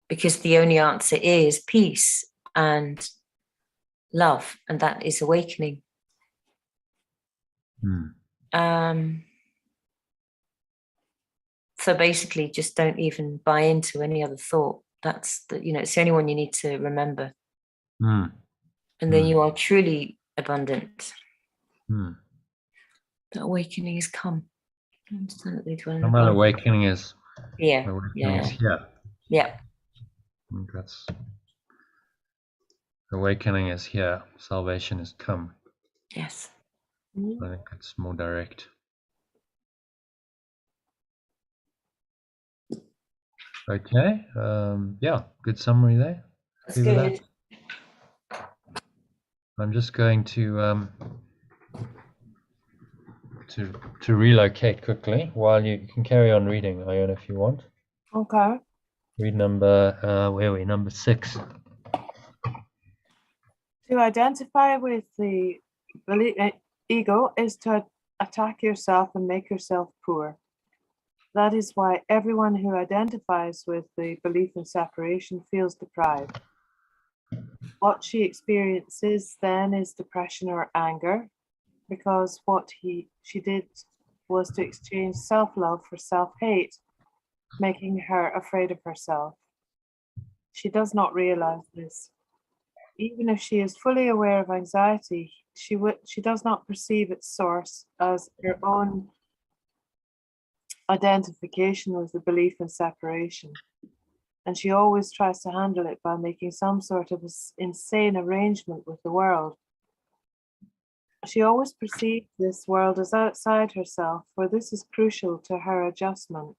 Speaker 2: Because the only answer is peace and love, and that is awakening. So basically, just don't even buy into any other thought. That's it's the only one you need to remember. And then you are truly abundant. The awakening is come. I understand that they dwell in abundance.
Speaker 1: Awakening is.
Speaker 2: Yeah.
Speaker 1: Awakening is here.
Speaker 2: Yeah.
Speaker 1: That's awakening is here. Salvation is come.
Speaker 2: Yes.
Speaker 1: I think it's more direct. Okay. Yeah. Good summary there.
Speaker 2: That's good.
Speaker 1: I'm just going to relocate quickly while you can carry on reading, Iona, if you want.
Speaker 3: Okay.
Speaker 1: Read number where are we? Number 6.
Speaker 3: To identify with the ego is to attack yourself and make yourself poor. That is why everyone who identifies with the belief in separation feels deprived. What she experiences then is depression or anger, because what she did was to exchange self-love for self-hate, making her afraid of herself. She does not realize this. Even if she is fully aware of anxiety, she does not perceive its source as her own identification with the belief in separation. And she always tries to handle it by making some sort of insane arrangement with the world. She always perceives this world as outside herself, for this is crucial to her adjustment.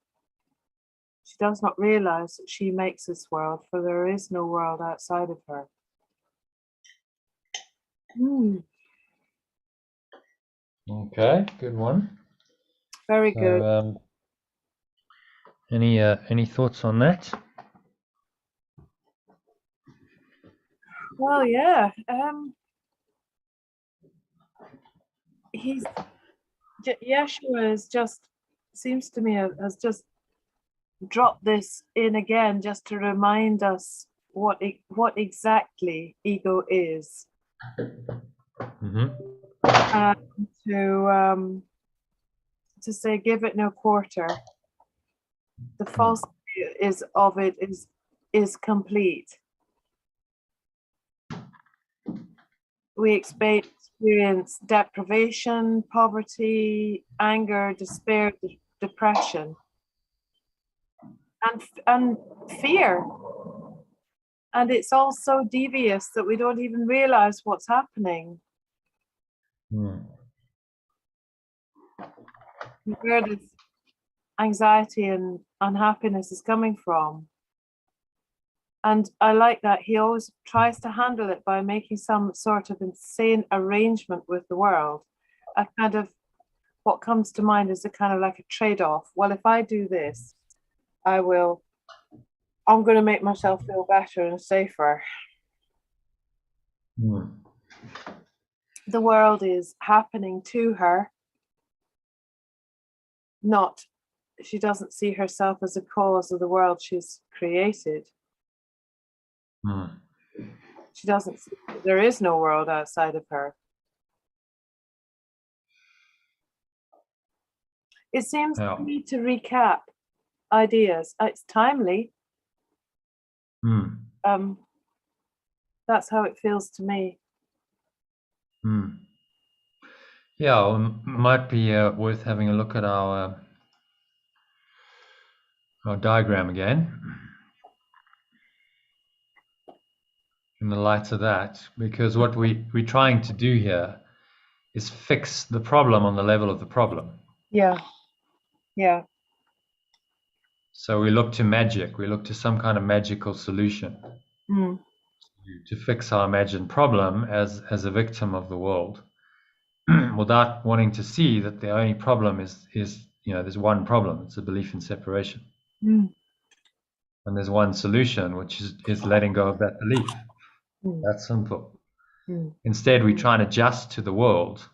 Speaker 3: She does not realize that she makes this world, for there is no world outside of her.
Speaker 1: Okay, good one.
Speaker 3: Very good.
Speaker 1: Any thoughts on that?
Speaker 3: Well, yeah. Yeshua is just, seems to me, has just dropped this in again just to remind us what exactly ego is. To say, give it no quarter. The falsity of it is complete. we experience deprivation, poverty, anger, despair, depression, and fear. And it's all so devious that we don't even realize what's happening. Where this anxiety and unhappiness is coming from. And I like that he always tries to handle it by making some sort of insane arrangement with the world. A kind of, what comes to mind is a kind of like a trade-off. Well, if I do this, I'm going to make myself feel better and safer. The world is happening to her, not, she doesn't see herself as a cause of the world she's created. She doesn't see that there is no world outside of her. It seems to me to recap ideas. It's timely. That's how it feels to me.
Speaker 1: Yeah, well, might be worth having a look at our diagram again in the light of that, because what we're trying to do here is fix the problem on the level of the problem.
Speaker 3: Yeah.
Speaker 1: So we look to magic, we look to some kind of magical solution to fix our imagined problem as a victim of the world, without wanting to see that the only problem is there's one problem. It's a belief in separation. And there's one solution, which is letting go of that belief. That's simple. Instead, we try and adjust to the world,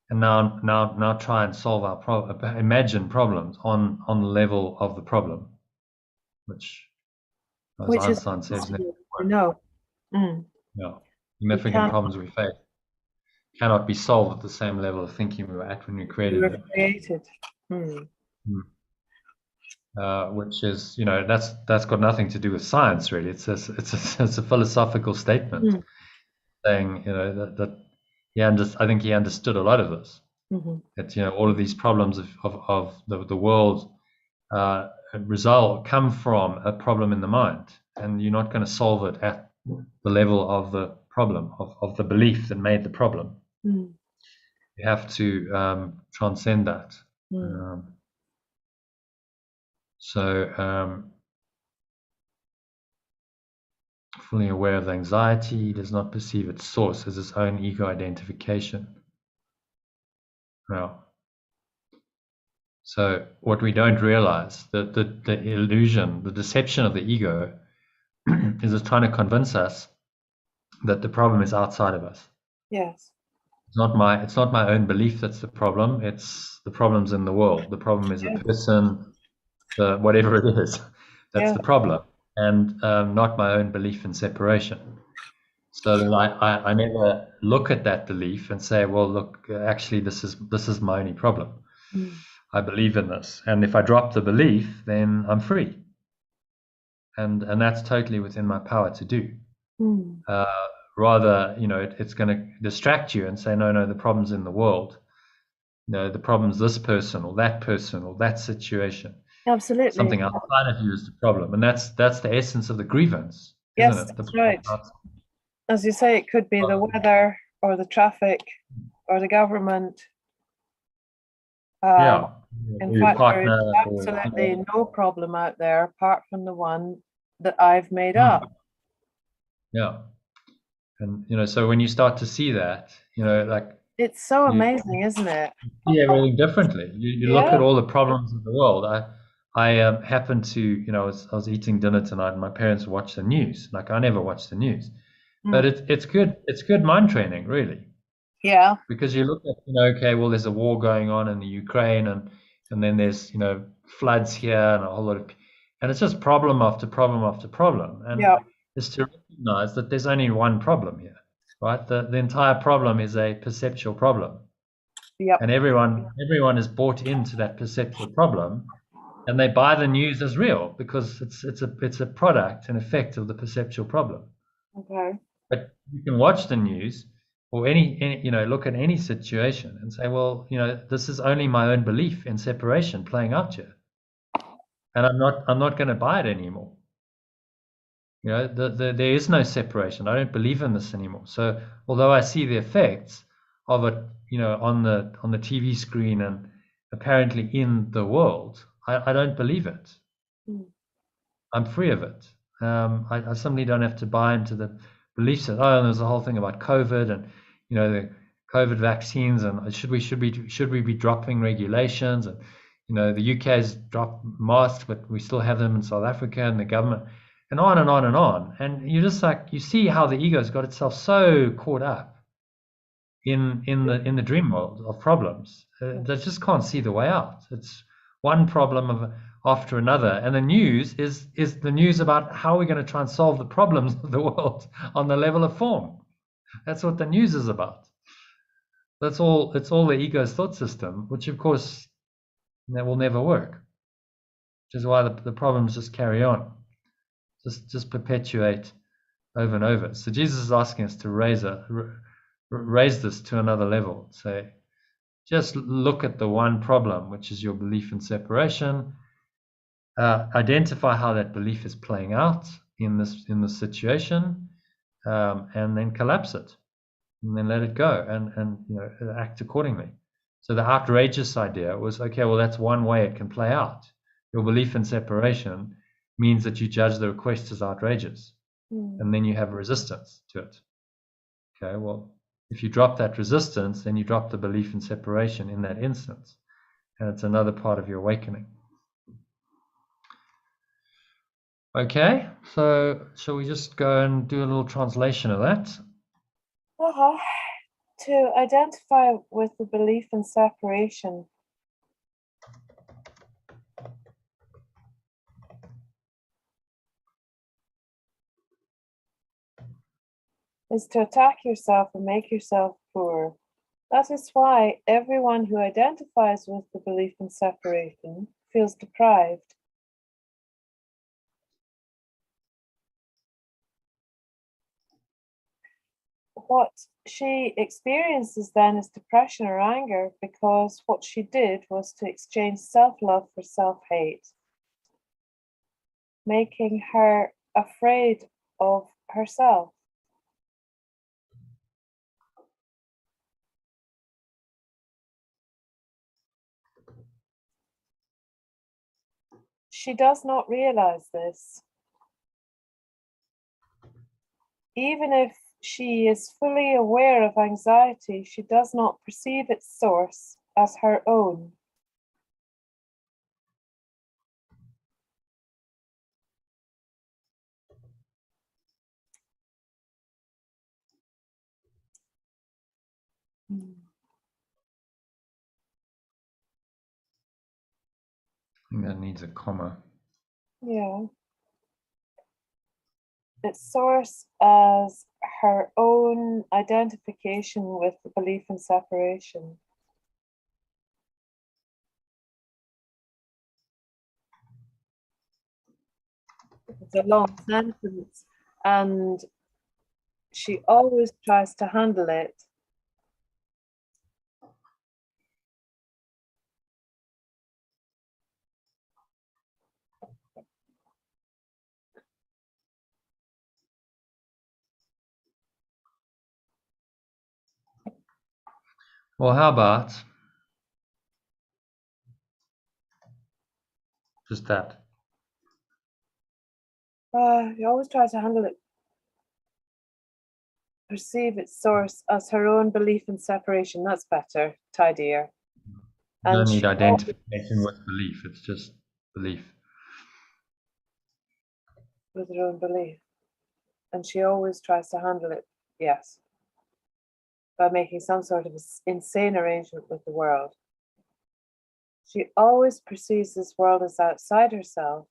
Speaker 1: and now try and solve our imagined problems on the level of the problem, which Einstein says
Speaker 3: no.
Speaker 1: Significant problems we face cannot be solved at the same level of thinking we were at when we created them. Which is, that's got nothing to do with science, really. It's a philosophical statement saying, that I think he understood a lot of this. That all of these problems of the world come from a problem in the mind, and you're not going to solve it at the level of the problem of the belief that made the problem. You have to transcend that. Fully aware of the anxiety, does not perceive its source as its own ego identification. Well, so what we don't realize, the illusion, the deception of the ego is it's trying to convince us that the problem is outside of us.
Speaker 3: Yes.
Speaker 1: It's not my own belief that's the problem. It's the problems in the world. The problem is a person, whatever it is, that's the problem, and not my own belief in separation. So then I never look at that belief and say, well, look, actually, this is my only problem. I believe in this, and if I drop the belief, then I'm free, and that's totally within my power to do. Rather, it's going to distract you and say, no, the problem's in the world. The problem's this person or that situation.
Speaker 3: Absolutely.
Speaker 1: Something outside of you is the problem, and that's the essence of the grievance, isn't it?
Speaker 3: That's right. As you say, it could be the weather or the traffic or the government. In fact, there is absolutely no problem out there apart from the one that I've made up.
Speaker 1: Yeah. And so when you start to see that,
Speaker 3: it's so amazing, isn't it?
Speaker 1: Yeah, really differently. You look at all the problems of the world. I happened to, I was eating dinner tonight, and my parents watch the news. Like, I never watch the news, but it's good mind training, really.
Speaker 3: Yeah.
Speaker 1: Because you look at, okay, well, there's a war going on in the Ukraine, and then there's, floods here and a whole lot of, and it's just problem after problem after problem. And it's to recognize that there's only one problem here, right? The entire problem is a perceptual problem. And everyone is bought into that perceptual problem, and they buy the news as real because it's a product, an effect of the perceptual problem.
Speaker 3: Okay.
Speaker 1: But you can watch the news or any you know, look at any situation and say, well, you know, this is only my own belief in separation playing out here, and I'm not going to buy it anymore. You know, there is no separation. I don't believe in this anymore. So although I see the effects of it, you know, on the TV screen and apparently in the world, I don't believe it. I'm free of it. I simply don't have to buy into the beliefs that, oh, and there's a whole thing about COVID and, you know, the COVID vaccines, and should we be dropping regulations, and, you know, the UK has dropped masks, but we still have them in South Africa, and the government, and on and on and on. And you just like, you see how the ego's got itself so caught up in the dream world of problems that just can't see the way out. It's one problem after another, and the news is the news about how we're going to try and solve the problems of the world on the level of form. That's what the news is about. That's all. It's all the ego's thought system, which of course that will never work. Which is why the problems just carry on, just perpetuate over and over. So Jesus is asking us to raise this to another level. Say, just look at the one problem, which is your belief in separation. Identify how that belief is playing out in this situation, and then collapse it, and then let it go, and you know, act accordingly. So the outrageous idea was, okay, well, that's one way it can play out. Your belief in separation means that you judge the request as outrageous, and then you have a resistance to it. Okay, well, if you drop that resistance, then you drop the belief in separation in that instance, and it's another part of your awakening. Okay, so shall we just go and do a little translation of that?
Speaker 3: To identify with the belief in separation is to attack yourself and make yourself poor. That is why everyone who identifies with the belief in separation feels deprived. What she experiences then is depression or anger, because what she did was to exchange self-love for self-hate, making her afraid of herself. She does not realize this. Even if she is fully aware of anxiety, she does not perceive its source as her own.
Speaker 1: I think that needs a comma.
Speaker 3: Yeah. Its source as her own identification with the belief in separation. It's a long sentence, and she always tries to handle it.
Speaker 1: Well, how about just that?
Speaker 3: She always tries to handle it. Perceive its source as her own belief in separation. That's better, tidier.
Speaker 1: You don't need identification with belief. It's just belief.
Speaker 3: With her own belief. And she always tries to handle it, yes, by making some sort of insane arrangement with the world. She always perceives this world as outside herself.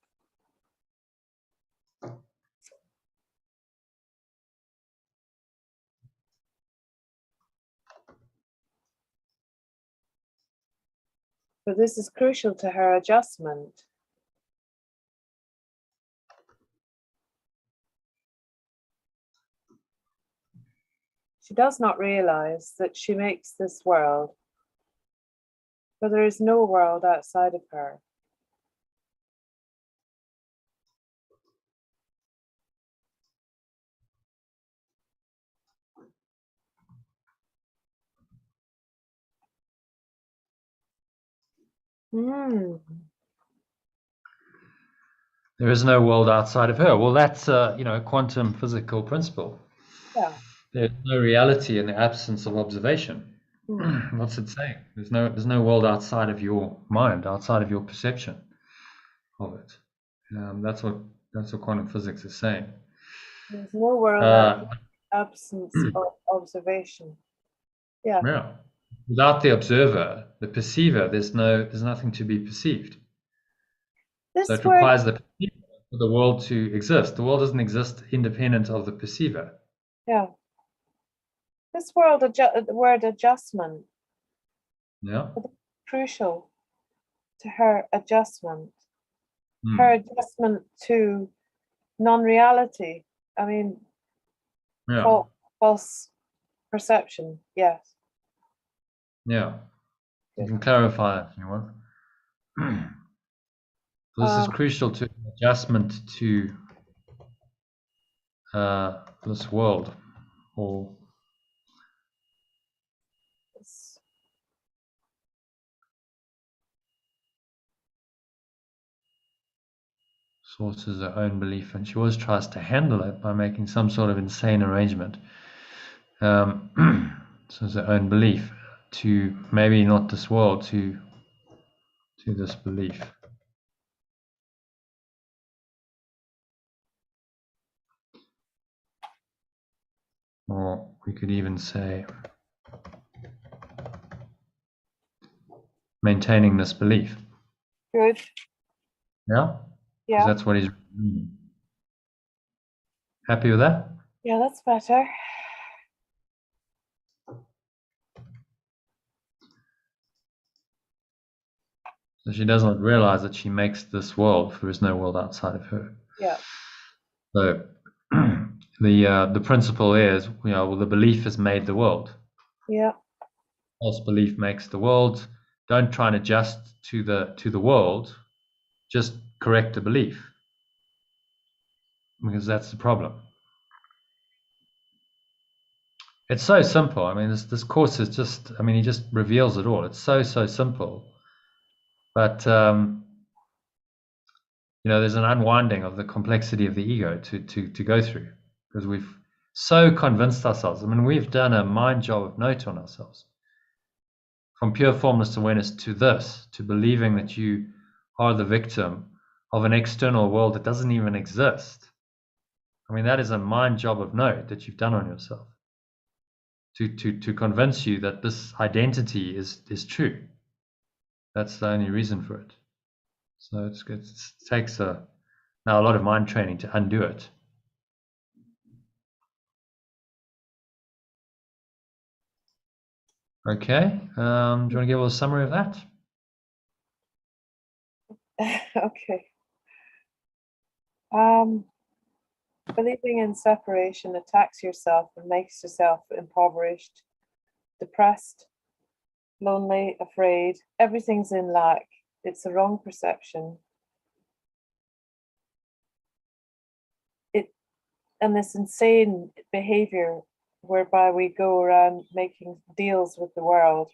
Speaker 3: But this is crucial to her adjustment. She does not realize that she makes this world, but there is no world outside of her.
Speaker 1: There is no world outside of her. Well, that's a quantum physical principle.
Speaker 3: Yeah.
Speaker 1: There's no reality in the absence of observation. What's it saying? There's no world outside of your mind, outside of your perception of it. That's what quantum physics is saying.
Speaker 3: There's no world absence of observation. Yeah.
Speaker 1: Yeah. Without the observer, the perceiver, there's nothing to be perceived. So it requires the perceiver for the world to exist. The world doesn't exist independent of the perceiver.
Speaker 3: Yeah. This word adjustment.
Speaker 1: Yeah.
Speaker 3: Crucial to her adjustment. Her adjustment to non-reality. I mean, false perception. Yes.
Speaker 1: Yeah. You can clarify if you want. This is crucial to adjustment to this world, or sources her own belief, and she always tries to handle it by making some sort of insane arrangement. So it's her own belief to maybe not this world, to this belief. Or we could even say maintaining this belief.
Speaker 3: Good.
Speaker 1: Yeah?
Speaker 3: Yeah.
Speaker 1: Because that's what he's reading. Happy with that?
Speaker 3: Yeah, that's better.
Speaker 1: So she does not realize that she makes this world, for there is no world outside of her.
Speaker 3: Yeah.
Speaker 1: So the principle is, the belief has made the world.
Speaker 3: Yeah.
Speaker 1: False belief makes the world. Don't try and adjust to the world. Just correct the belief, because that's the problem. It's so simple. I mean, this course is just, he just reveals it all. It's so simple. But, there's an unwinding of the complexity of the ego to go through, because we've so convinced ourselves. We've done a mind job of note on ourselves. From pure formless awareness to this, to believing that you are the victim of an external world that doesn't even exist. That is a mind job of note that you've done on yourself. To convince you that this identity is true. That's the only reason for it. So it takes now a lot of mind training to undo it. Okay. Do you want to give us a summary of that?
Speaker 3: Okay. Believing in separation attacks yourself and makes yourself impoverished, depressed, lonely, afraid. Everything's in lack. It's a wrong perception. And this insane behavior whereby we go around making deals with the world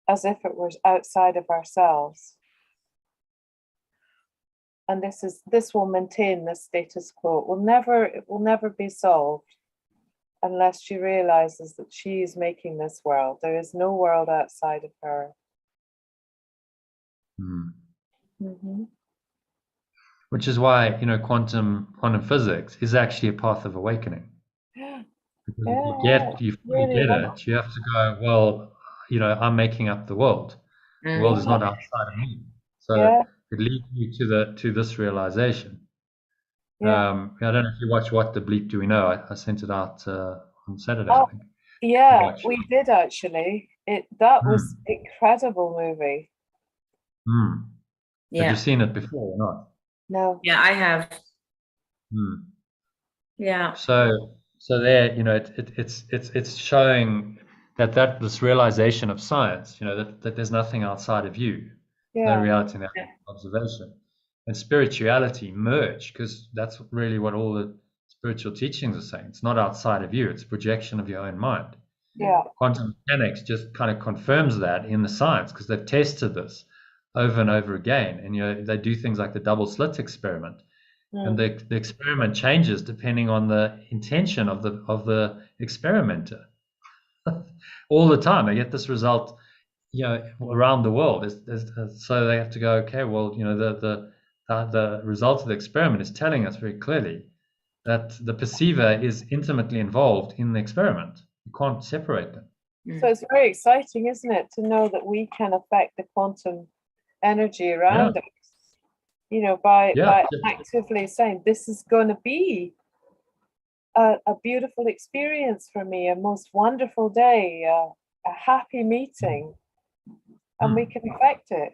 Speaker 3: as if it was outside of ourselves. And this will maintain the status quo. It will never be solved unless she realizes that she is making this world. There is no world outside of her.
Speaker 1: Which is why quantum physics is actually a path of awakening. Because if you fully get it, you have to go, well, I'm making up the world. The world is not outside of me. So it leads you to this realization. I don't know if you watch What the Bleep Do We Know? I sent it out on Saturday, I think.
Speaker 3: Yeah, we did actually. That was incredible movie.
Speaker 1: Have you seen it before or not?
Speaker 3: No.
Speaker 2: Yeah, I have. Yeah.
Speaker 1: So So there, it's showing that this realization of science, that there's nothing outside of you, no reality in that observation, and spirituality merge, because that's really what all the spiritual teachings are saying. It's not outside of you; it's a projection of your own mind.
Speaker 3: Yeah.
Speaker 1: Quantum mechanics just kind of confirms that in the science, because they've tested this over and over again, and they do things like the double slit experiment. And the experiment changes depending on the intention of the experimenter. All the time, they get this result, around the world. So they have to go, okay, well, the result of the experiment is telling us very clearly that the perceiver is intimately involved in the experiment. You can't separate them.
Speaker 3: So it's very exciting, isn't it, to know that we can affect the quantum energy around us. By actively saying, this is going to be a beautiful experience for me, a most wonderful day, a happy meeting, and we can affect it.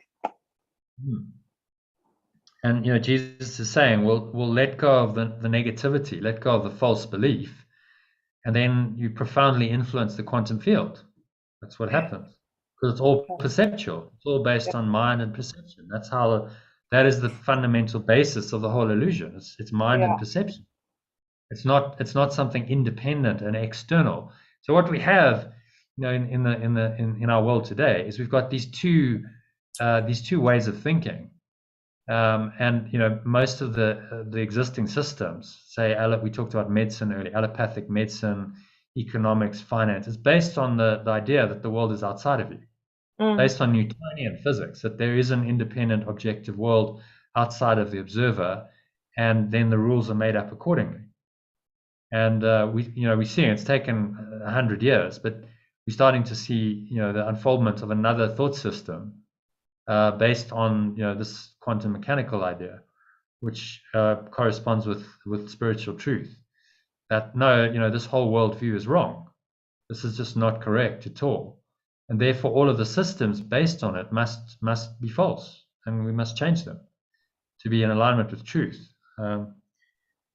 Speaker 1: And Jesus is saying, we'll let go of the negativity, let go of the false belief, and then you profoundly influence the quantum field. That's what happens, because it's all perceptual. It's all based on mind and perception. That is the fundamental basis of the whole illusion. It's mind and perception. It's not something independent and external. So what we have, in our world today, is we've got these two ways of thinking, and most of the existing systems, say we talked about medicine earlier, allopathic medicine, economics, finance, is based on the idea that the world is outside of you. Based on Newtonian physics, that there is an independent, objective world outside of the observer, and then the rules are made up accordingly. And we see it's taken 100 years, but we're starting to see the unfoldment of another thought system based on this quantum mechanical idea, which corresponds with spiritual truth. That this whole worldview is wrong. This is just not correct at all. And therefore, all of the systems based on it must be false, and we must change them to be in alignment with truth. And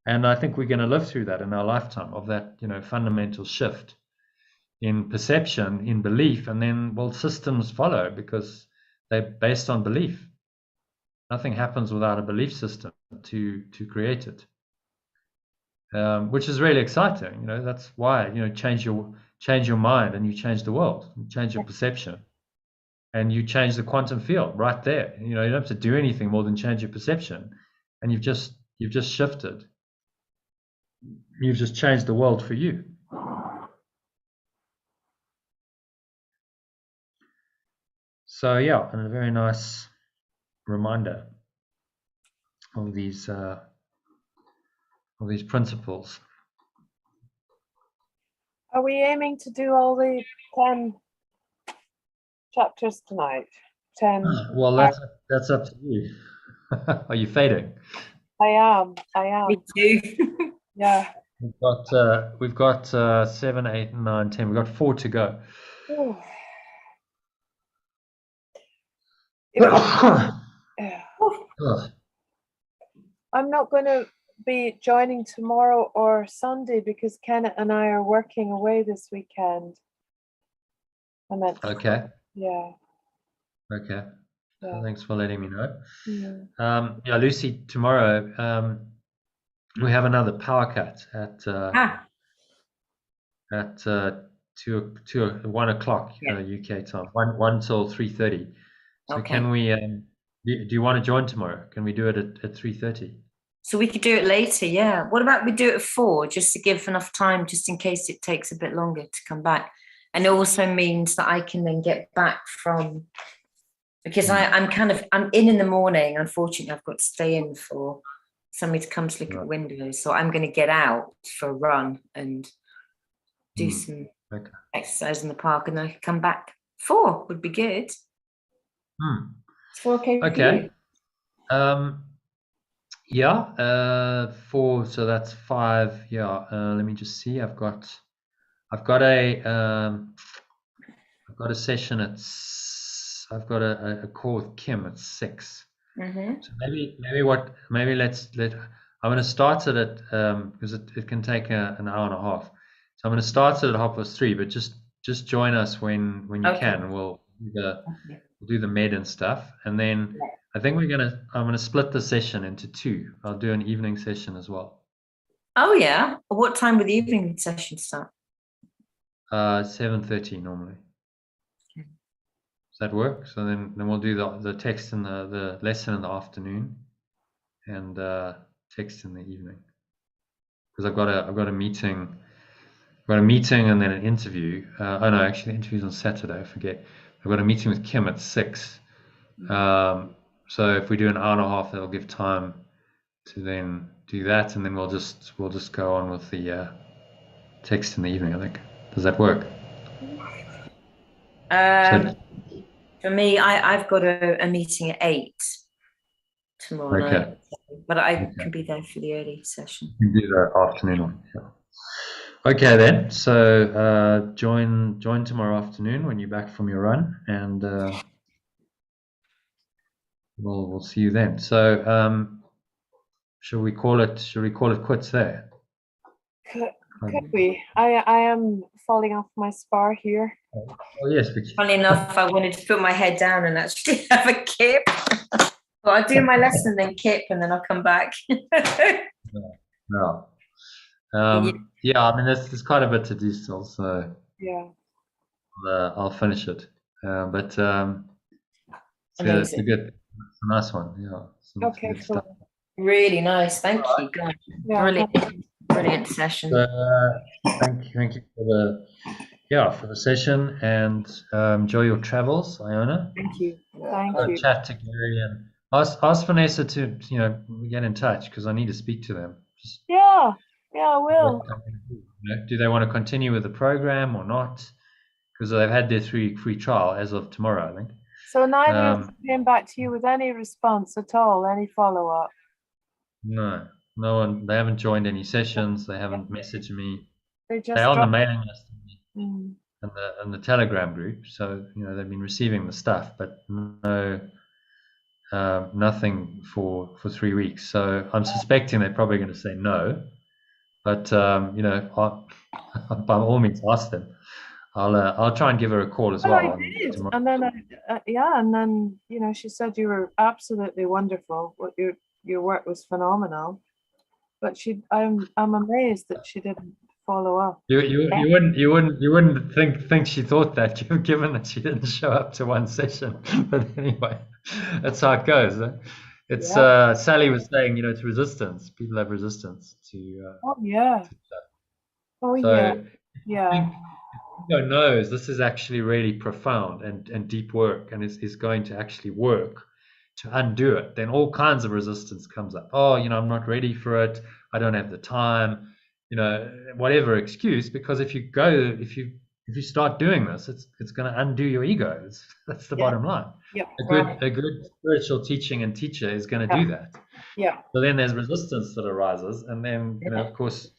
Speaker 1: I think we're going to live through that in our lifetime, of that fundamental shift in perception, in belief, and then systems follow because they're based on belief. Nothing happens without a belief system to create it, which is really exciting. That's why change your mind and you change the world, you change your perception, and you change the quantum field right there. You don't have to do anything more than change your perception, and you've just shifted. You've just changed the world for you. So and a very nice reminder of these principles.
Speaker 3: Are we aiming to do all the 10 chapters tonight? 10.
Speaker 1: Well, that's up to you. Are you fading?
Speaker 3: I am.
Speaker 2: Me too.
Speaker 3: Yeah.
Speaker 1: We've got 7, 8, 9, 10. We've got 4 to go.
Speaker 3: I'm not going to be joining tomorrow or Sunday because Kenneth and I are working away this weekend.
Speaker 1: Okay.
Speaker 3: Yeah.
Speaker 1: Okay. Yeah. Thanks for letting me know.
Speaker 3: Yeah.
Speaker 1: Lucy, tomorrow we have another power cut at 1 o'clock UK time, 1 till 3:30. So can we? Do you want to join tomorrow? Can we do it at 3:30?
Speaker 2: So we could do it later, yeah. What about we do it at 4, just to give enough time, just in case it takes a bit longer to come back. And it also means that I can then get back from, because I'm in the morning. Unfortunately, I've got to stay in for somebody to come to look at the windows. So I'm going to get out for a run and do some exercise in the park, and then I can come back. 4 would be good. It's 4 okay.
Speaker 1: Okay. 4. So that's 5. Let me just see. I've got a session at. I've got a call with Kim at 6.
Speaker 2: Mm-hmm.
Speaker 1: So maybe I'm going to start it at because it can take an hour and a half. So I'm going to start it at 3:30. But just join us when you
Speaker 2: Okay.
Speaker 1: can. We'll do the med and stuff, and then I think I'm gonna split the session into two. I'll do an evening session as well.
Speaker 2: Oh yeah. What time would the evening session start?
Speaker 1: 7:30 normally.
Speaker 2: Okay.
Speaker 1: Does that work? So then we'll do the text in the lesson in the afternoon, and text in the evening. Because I've got a meeting. I've got a meeting and then an interview. Oh no, actually the interview's on Saturday. I forget. I've got a meeting with Kim at 6. So if we do an hour and a half, that'll give time to then do that, and then we'll just go on with the text in the evening, I think. Does that work?
Speaker 2: For me, I've got a meeting at 8 tomorrow night, but I can be there for the early session.
Speaker 1: You can do the afternoon one. Yeah. Okay then. So join tomorrow afternoon when you're back from your run, and we'll see you then. So should we call it quits there?
Speaker 3: Could we? I am falling off my spar here.
Speaker 1: Oh yes.
Speaker 2: Funny enough, I wanted to put my head down and actually have a kip. Well, I'll do my lesson, then kip, and then I'll come back.
Speaker 1: No. Yeah, I mean, there's quite a bit to do still, so
Speaker 3: yeah,
Speaker 1: I'll finish it. But it's a nice one. Yeah.
Speaker 3: Okay, cool.
Speaker 2: Really nice. Thank you, guys.
Speaker 3: Yeah.
Speaker 2: Brilliant session.
Speaker 1: Thank you for the session, and enjoy your travels, Iona.
Speaker 3: Thank you. Thank you.
Speaker 1: Chat to Gary and ask Vanessa to get in touch, because I need to speak to them.
Speaker 3: Yeah, I will.
Speaker 1: Do they want to continue with the program or not? Because they've had their 3-week free trial as of tomorrow, I think.
Speaker 3: So neither of them came back to you with any response at all, any follow-up?
Speaker 1: No one. They haven't joined any sessions. They haven't messaged me. They're on the mailing list and the Telegram group, so they've been receiving the stuff, but no, nothing for 3 weeks. So I'm suspecting they're probably going to say no, but by all means ask them. I'll try and give her a call as well.
Speaker 3: I did. And then she said you were absolutely wonderful. What your work was phenomenal. But I'm amazed that she didn't follow up.
Speaker 1: You wouldn't think she thought that, given that she didn't show up to one session. But anyway, that's how it goes. It's Sally was saying, it's resistance. People have resistance to.
Speaker 3: Oh yeah.
Speaker 1: Ego knows this is actually really profound and deep work, and is going to actually work to undo it. Then all kinds of resistance comes up. Oh, I'm not ready for it. I don't have the time. Whatever excuse. Because if you start doing this, it's going to undo your ego. That's the bottom line.
Speaker 3: Yeah.
Speaker 1: A good spiritual teaching and teacher is going to do that.
Speaker 3: Yeah.
Speaker 1: So then there's resistance that arises, and then of course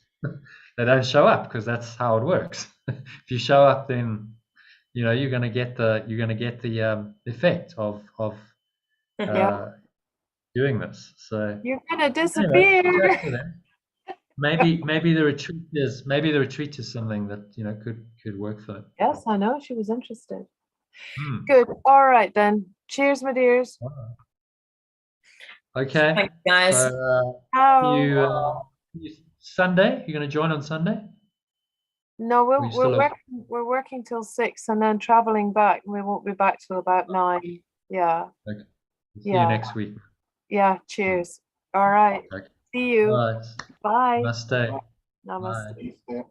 Speaker 1: they don't show up, because that's how it works. If you show up, then you're going to get the effect of doing this. So
Speaker 3: you're going to disappear.
Speaker 1: Maybe the retreat is something that could work for them.
Speaker 3: Yes, I know, she was interested. Good. All right then. Cheers, my dears.
Speaker 1: Okay.
Speaker 2: Thanks, guys.
Speaker 1: So, Sunday? You're going to join on Sunday?
Speaker 3: No, we're working till 6 and then traveling back. We won't be back till about 9. Yeah.
Speaker 1: Okay. See you next week.
Speaker 3: Yeah. Cheers. All right.
Speaker 1: Okay.
Speaker 3: See you.
Speaker 1: Right.
Speaker 3: Bye.
Speaker 1: Namaste.
Speaker 3: Namaste.
Speaker 1: Bye.